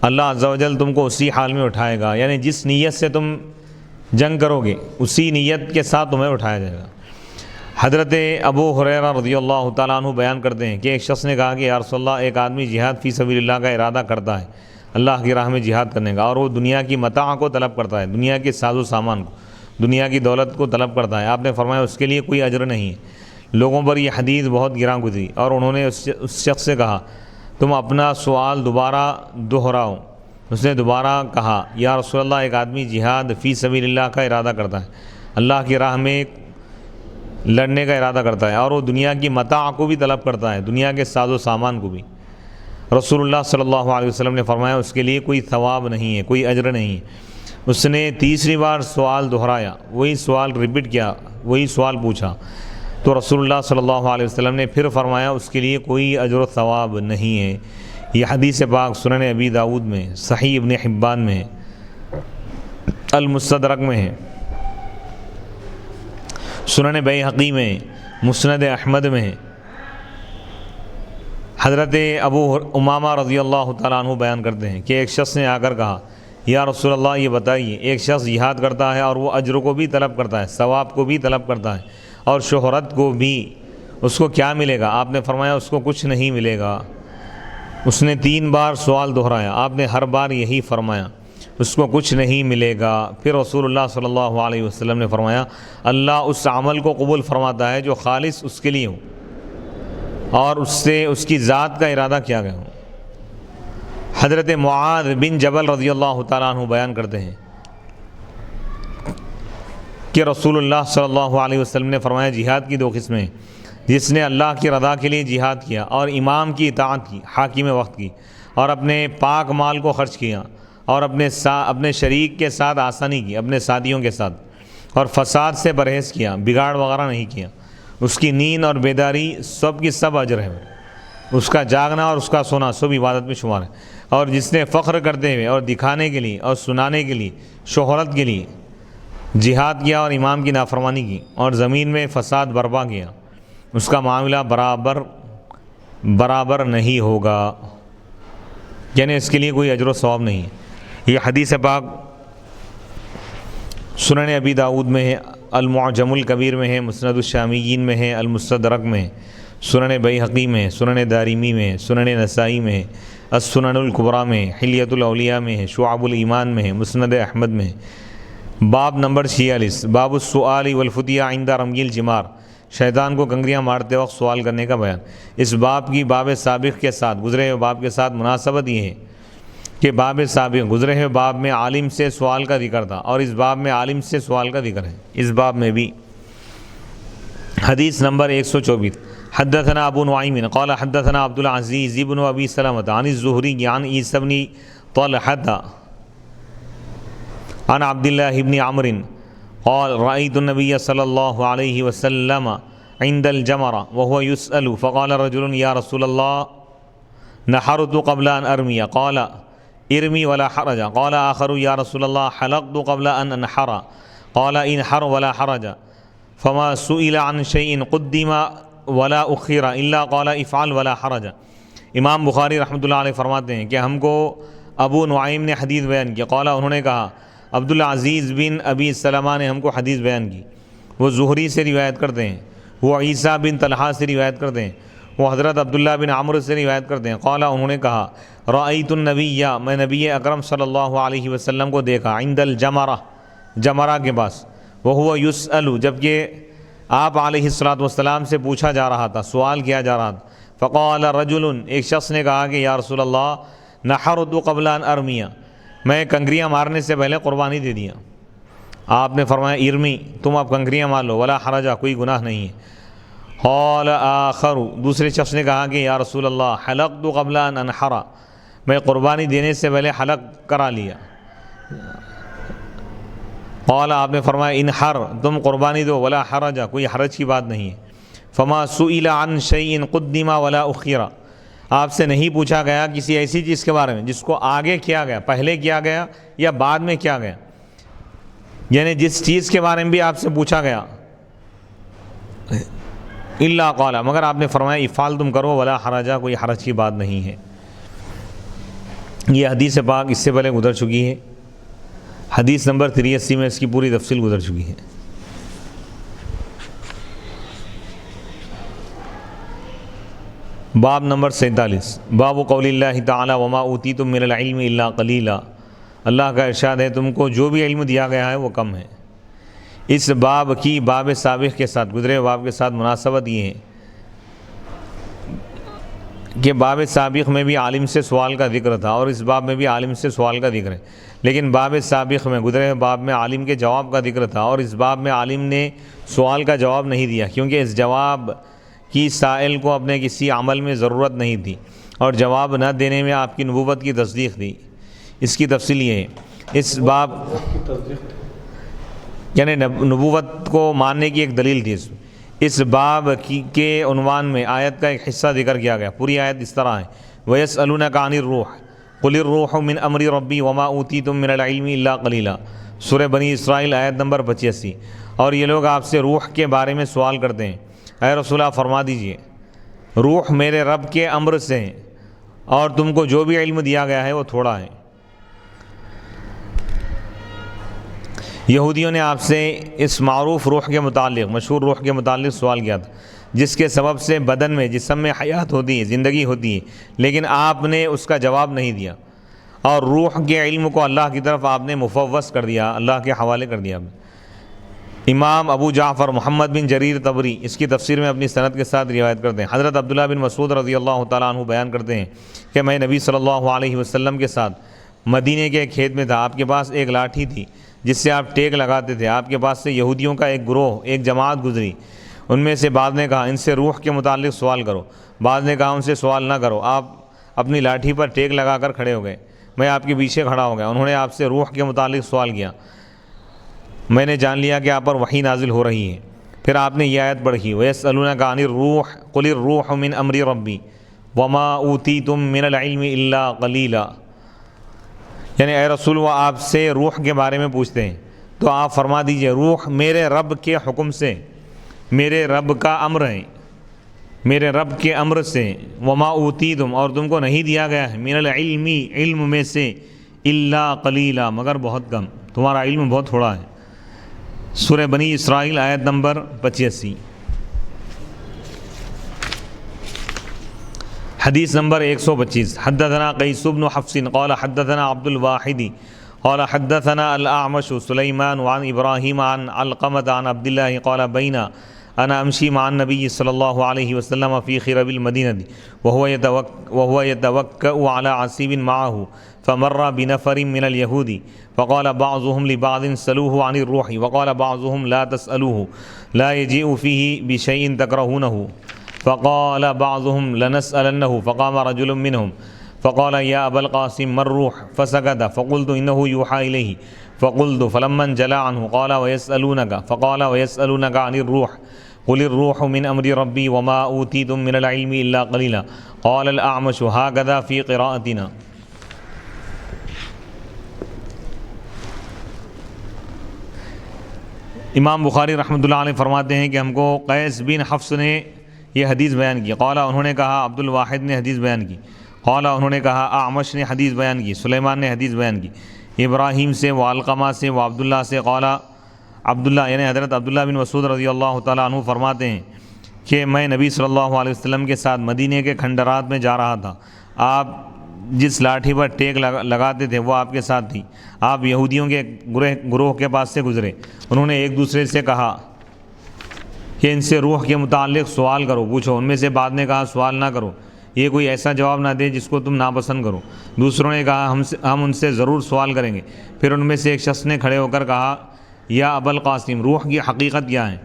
Speaker 1: اللہ عز و جل تم کو اسی حال میں اٹھائے گا، یعنی جس نیت سے تم جنگ کرو گے اسی نیت کے ساتھ تمہیں اٹھایا جائے گا۔ حضرت ابو ہریرہ رضی اللہ تعالیٰ عنہ بیان کرتے ہیں کہ ایک شخص نے کہا کہ یا رسول اللہ، ایک آدمی جہاد فی سبیل اللہ کا ارادہ کرتا ہے، اللہ کی راہ میں جہاد کرنے کا، اور وہ دنیا کی متاع کو طلب کرتا ہے، دنیا کے ساز و سامان کو، دنیا کی دولت کو طلب کرتا ہے۔ آپ نے فرمایا اس کے لیے کوئی اجر نہیں ہے۔ لوگوں پر یہ حدیث بہت گراں گزری اور انہوں نے اس شخص سے کہا، تم اپنا سوال دوبارہ دہراؤ۔ اس نے دوبارہ کہا، یا رسول اللہ، ایک آدمی جہاد فی سبیل اللہ کا ارادہ کرتا ہے، اللہ کی راہ میں لڑنے کا ارادہ کرتا ہے، اور وہ دنیا کی متاع کو بھی طلب کرتا ہے، دنیا کے ساز و سامان کو بھی۔ رسول اللہ صلی اللہ علیہ وسلم نے فرمایا اس کے لیے کوئی ثواب نہیں ہے، کوئی اجر نہیں ہے۔ اس نے تیسری بار سوال دہرایا، وہی سوال ریپیٹ کیا، وہی سوال پوچھا، تو رسول اللہ صلی اللہ علیہ وسلم نے پھر فرمایا اس کے لیے کوئی اجر و ثواب نہیں ہے۔ یہ حدیث پاک سنن ابی داؤد میں، صحیح ابن حبان میں ہے، المستدرک میں ہے، سنن بیہقی میں، مسند احمد میں ہے۔ حضرت ابو امامہ رضی اللہ تعالیٰ عنہ بیان کرتے ہیں کہ ایک شخص نے آ کر کہا، یا رسول اللہ یہ بتائیے، ایک شخص جہاد کرتا ہے اور وہ اجر کو بھی طلب کرتا ہے، ثواب کو بھی طلب کرتا ہے اور شہرت کو بھی، اس کو کیا ملے گا؟ آپ نے فرمایا اس کو کچھ نہیں ملے گا۔ اس نے 3 بار سوال دہرایا، آپ نے ہر بار یہی فرمایا، اس کو کچھ نہیں ملے گا۔ پھر رسول اللہ صلی اللہ علیہ وسلم نے فرمایا اللہ اس عمل کو قبول فرماتا ہے جو خالص اس کے لیے ہو اور اس سے اس کی ذات کا ارادہ کیا گیا ہو۔ حضرت معاذ بن جبل رضی اللہ تعالیٰ عنہ بیان کرتے ہیں کہ رسول اللہ صلی اللہ علیہ وسلم نے فرمایا جہاد کی 2 قسمیں ہیں، جس نے اللہ کی رضا کے لیے جہاد کیا اور امام کی اطاعت کی، حاکم وقت کی، اور اپنے پاک مال کو خرچ کیا اور اپنے شریک کے ساتھ آسانی کی، اپنے ساتھیوں کے ساتھ، اور فساد سے پرہیز کیا، بگاڑ وغیرہ نہیں کیا، اس کی نیند اور بیداری سب کی سب اجر ہے، اس کا جاگنا اور اس کا سونا سب عبادت میں شمار ہے۔ اور جس نے فخر کرتے ہوئے اور دکھانے کے لیے اور سنانے کے لیے، شہرت کے لیے جہاد کیا اور امام کی نافرمانی کی اور زمین میں فساد برپا کیا، اس کا معاملہ برابر نہیں ہوگا، یعنی اس کے لیے کوئی اجر و ثواب نہیں ہے۔ یہ حدیث پاک سنن ابی داؤد میں ہے، المعجم الکبیر میں ہے، مسند الشامیین میں ہے، المستدرک میں ہے، سنن بیہقی میں ہے، سنن دارمی میں ہے، سنن نسائی میں ہے، السنن الکبریٰ میں ہے، حلیۃ الاولیاء میں ہے، شعب الایمان میں ہے، مسند احمد میں ہے۔ باب نمبر 46، باب السؤال والفتیہ عند رمی الجمار، شیطان کو کنکریاں مارتے وقت سوال کرنے کا بیان۔ اس باب کی باب سابق کے ساتھ گزرے ہوئے باب کے ساتھ مناسبت یہ ہے کہ باب سابق گزرے ہوئے باب میں عالم سے سوال کا ذکر تھا اور اس باب میں عالم سے سوال کا ذکر ہے، اس باب میں بھی۔ حدیث نمبر 124، حدثنا ابو نعیم قال حدثنا عبد العزیز ابن ابی سلمۃ عن الزہری عن عیسی بن طلحہ عن عبد اللہ بن عمرو قال رأيت النبي صلى الله عليه وسلم عند الجمرة وهو يسأل فقال رجل يا رسول الله نحرت قبل أن أرمي قال ارمي ولا حرج قال آخر يا رسول الله حلقت قبل أن أنحر قال انحر ولا حرج فما سئل عن شيء قدم ولا أخر إلا قال افعل ولا حرج۔ امام بخاری رحمۃ اللہ علیہ فرماتے ہیں کہ ہم کو ابو نعیم نے حدیث بیان کی، قال انہوں نے کہا عبدالعزیز بن ابی سلمہ نے ہم کو حدیث بیان کی، وہ زہری سے روایت کرتے ہیں، وہ عیسیٰ بن طلحہ سے روایت کرتے ہیں، وہ حضرت عبداللہ بن عمرو سے روایت کرتے ہیں، قال انہوں نے کہا رأیت النبی، میں نبی اکرم صلی اللہ علیہ وسلم کو دیکھا، عند الجمرہ، جمرہ کے پاس، وہو یسأل، جبکہ آپ علیہ الصلوۃ والسلام سے پوچھا جا رہا تھا، سوال کیا جا رہا تھا۔ فقال رجل، ایک شخص نے کہا کہ یا رسول اللہ نحرت قبل ان ارمیہ، میں کنکریاں مارنے سے پہلے قربانی دے دیا۔ آپ نے فرمایا ارمی، تم اب کنکریاں مار لو، ولا حرج، کوئی گناہ نہیں ہے۔ قال آخر، دوسرے شخص نے کہا کہ یا رسول اللہ حلقت قبل ان انحر، میں قربانی دینے سے پہلے حلق کرا لیا۔ قال، آپ نے فرمایا انحر، تم قربانی دو، ولا حرج، کوئی حرج کی بات نہیں ہے۔ فما سئل عن شیء قدم ولا اخر، آپ سے نہیں پوچھا گیا کسی ایسی چیز کے بارے میں جس کو آگے کیا گیا، پہلے کیا گیا یا بعد میں کیا گیا، یعنی جس چیز کے بارے میں بھی آپ سے پوچھا گیا، الا قال، مگر آپ نے فرمایا افعل، تم کرو، ولا حرج، کوئی حرج کی بات نہیں ہے۔ یہ حدیث پاک اس سے پہلے گزر چکی ہے، حدیث نمبر 83 میں اس کی پوری تفصیل گزر چکی ہے۔ باب نمبر 47، باب قول اللہ تعالی وما اوتیتم من العلم الا قلیلا، اللہ کا ارشاد ہے تم کو جو بھی علم دیا گیا ہے وہ کم ہے۔ اس باب کی باب سابق کے ساتھ گزرے باب کے ساتھ مناسبت یہ ہے کہ باب سابق میں بھی عالم سے سوال کا ذکر تھا اور اس باب میں بھی عالم سے سوال کا ذکر ہے، لیکن باب سابق میں گزرے باب میں عالم کے جواب کا ذکر تھا اور اس باب میں عالم نے سوال کا جواب نہیں دیا، کیونکہ اس جواب کی سائل کو اپنے کسی عمل میں ضرورت نہیں تھی اور جواب نہ دینے میں آپ کی نبوت کی تصدیق تھی۔ اس کی تفصیل یہ ہے، اس باب یعنی نبوت کو ماننے کی ایک دلیل تھی۔ اس باب کے عنوان میں آیت کا ایک حصہ ذکر کیا گیا، پوری آیت اس طرح ہے، وَيَسْأَلُونَكَ عَنِ الرُّوحِ قُلِ الرُّوحُ مِنْ أَمْرِ رَبِّي وَمَا أُوتِيتُم مِّنَ الْعِلْمِ إِلَّا قَلِيلًا، سورہ بنی اسرائیل آیت نمبر 85۔ اور یہ لوگ آپ سے روح کے بارے میں سوال کرتے ہیں، اے رسول اللہ فرما دیجئے روح میرے رب کے امر سے ہیں اور تم کو جو بھی علم دیا گیا ہے وہ تھوڑا ہے۔ یہودیوں نے آپ سے اس معروف روح کے متعلق، مشہور روح کے متعلق سوال کیا تھا، جس کے سبب سے بدن میں، جسم میں حیات ہوتی ہے، زندگی ہوتی ہے، لیکن آپ نے اس کا جواب نہیں دیا، اور روح کے علم کو اللہ کی طرف آپ نے مفوض کر دیا، اللہ کے حوالے کر دیا۔ امام ابو جعفر محمد بن جریر طبری اس کی تفسیر میں اپنی سند کے ساتھ روایت کرتے ہیں، حضرت عبداللہ بن مسعود رضی اللہ تعالیٰ عنہ بیان کرتے ہیں کہ میں نبی صلی اللہ علیہ وسلم کے ساتھ مدینے کے ایک کھیت میں تھا، آپ کے پاس ایک لاٹھی تھی جس سے آپ ٹیک لگاتے تھے، آپ کے پاس سے یہودیوں کا ایک گروہ، ایک جماعت گزری، ان میں سے بعض نے کہا ان سے روح کے متعلق سوال کرو، بعض نے کہا ان سے سوال نہ کرو، آپ اپنی لاٹھی پر ٹیک لگا کر کھڑے ہو گئے، میں آپ کے پیچھے کھڑا ہو گیا، انہوں نے آپ سے روح کے متعلق سوال کیا، میں نے جان لیا کہ آپ پر وحی نازل ہو رہی ہے، پھر آپ نے یہ آیت پڑھی وَيَسْأَلُونَكَ عَنِ الرُّوحِ قُلِ الرُّوحُ مِنْ أَمْرِ رَبِّي وَمَا أُوتِيتُم مِّنَ الْعِلْمِ إِلَّا قَلِيلًا، یعنی اے رسول وہ آپ سے روح کے بارے میں پوچھتے ہیں تو آپ فرما دیجئے روح میرے رب کے حکم سے، میرے رب کا امر ہے، میرے رب کے امر سے، وما اوتیتم اور تم کو نہیں دیا گیا ہے، من العلم علم میں سے، الا قلیلا مگر بہت کم، تمہارا علم بہت تھوڑا ہے۔ سورہ بنی اسرائیل آیت نمبر 85۔ حدیث نمبر 125، حدثنا قیس بن حفص قال حدثنا عبد الواحد قال حدثنا الأعمش سليمان عن إبراهيم عن علقمة عن عبد الله قال بين أنا أمشي مع النبي صلى الله عليه وسلم في خرب المدينة وهو يتوكأ على عصيب معه فمر بنفر من اليهود فقال بعضهم لبعض سلوه عن الروح وقال بعضهم لا تسألوه لا يجيء فيه بشيء تكرهونه فقال بعضهم لنسألنه فقام رجل منهم فقال يا أبا القاسم ما الروح فسكت فقلت إنه يوحى إليه فقلت فلما انجلى عنه قال ويسألونك فقال ويسألونك عن الروح قل الروح من أمر ربي وما أوتيتم من العلم إلا قليلا قال الأعمش هكذا في قراءتنا۔ امام بخاری رحمۃ اللہ علیہ فرماتے ہیں کہ ہم کو قیس بن حفص نے یہ حدیث بیان کی، قال انہوں نے کہا عبد الواحد نے حدیث بیان کی، قال انہوں نے کہا اعمش نے حدیث بیان کی، سلیمان نے حدیث بیان کی، ابراہیم سے، وہ علقمہ سے، وہ عبداللہ سے، قال عبداللہ یعنی حضرت عبداللہ بن مسعود رضی اللہ تعالیٰ عنہ فرماتے ہیں کہ میں نبی صلی اللہ علیہ وسلم کے ساتھ مدینے کے کھنڈرات میں جا رہا تھا، آپ جس لاٹھی پر ٹیک لگاتے تھے وہ آپ کے ساتھ تھی، آپ یہودیوں کے گروہ کے پاس سے گزرے، انہوں نے ایک دوسرے سے کہا کہ ان سے روح کے متعلق سوال کرو، پوچھو، ان میں سے بعد نے کہا سوال نہ کرو، یہ کوئی ایسا جواب نہ دے جس کو تم ناپسند کرو، دوسروں نے کہا ہم ان سے ضرور سوال کریں گے، پھر ان میں سے ایک شخص نے کھڑے ہو کر کہا یا ابا القاسم روح کی حقیقت کیا ہے؟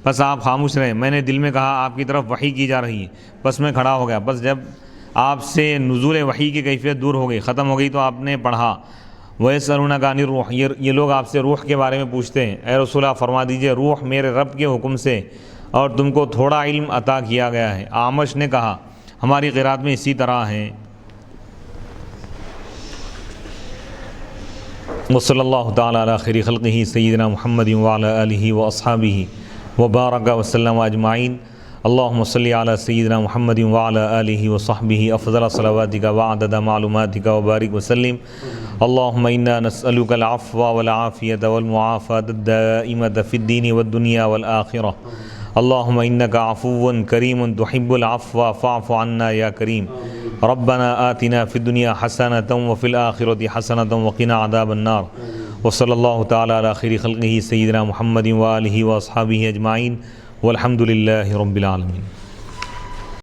Speaker 1: بس آپ خاموش رہے، میں نے دل میں کہا آپ کی طرف وحی کی جا رہی ہے، بس میں کھڑا ہو گیا، بس جب آپ سے نزول وحی کی کیفیت دور ہو گئی، ختم ہو گئی تو آپ نے پڑھا وَيَسْأَلُونَكَ عَنِ الرُّوحِ، یہ لوگ آپ سے روح کے بارے میں پوچھتے ہیں، اے رسول اللہ فرما دیجئے روح میرے رب کے حکم سے اور تم کو تھوڑا علم عطا کیا گیا ہے۔ اعمش نے کہا ہماری قرات میں اسی طرح ہیں۔ وصلی اللہ تعالی علی خیر خلقہ سیدنا محمد وعلی آلہ واصحابہ وبارک وسلم اجمعین۔ اللہم صلی علی سیدنا محمد وعلی آلہ وصحبہ افضل صلواتک وعدد معلوماتک وبارک وسلم۔ اللہم انا نسألک العفو والعافیۃ والمعافاۃ الدائمۃ فی الدین والدنیا والآخرہ۔ اللہم انک عفو کریم تحب العفو فاعف عنا یا کریم۔ ربنا آتنا فی الدنیا حسنۃ وفی الآخرۃ حسنۃ وقنا عذاب النار۔ وصلی اللہ تعالی علی خیر خلقہ سیدنا محمد وآلہ واصحابہ اجمعین والحمد للہ رب العالمین۔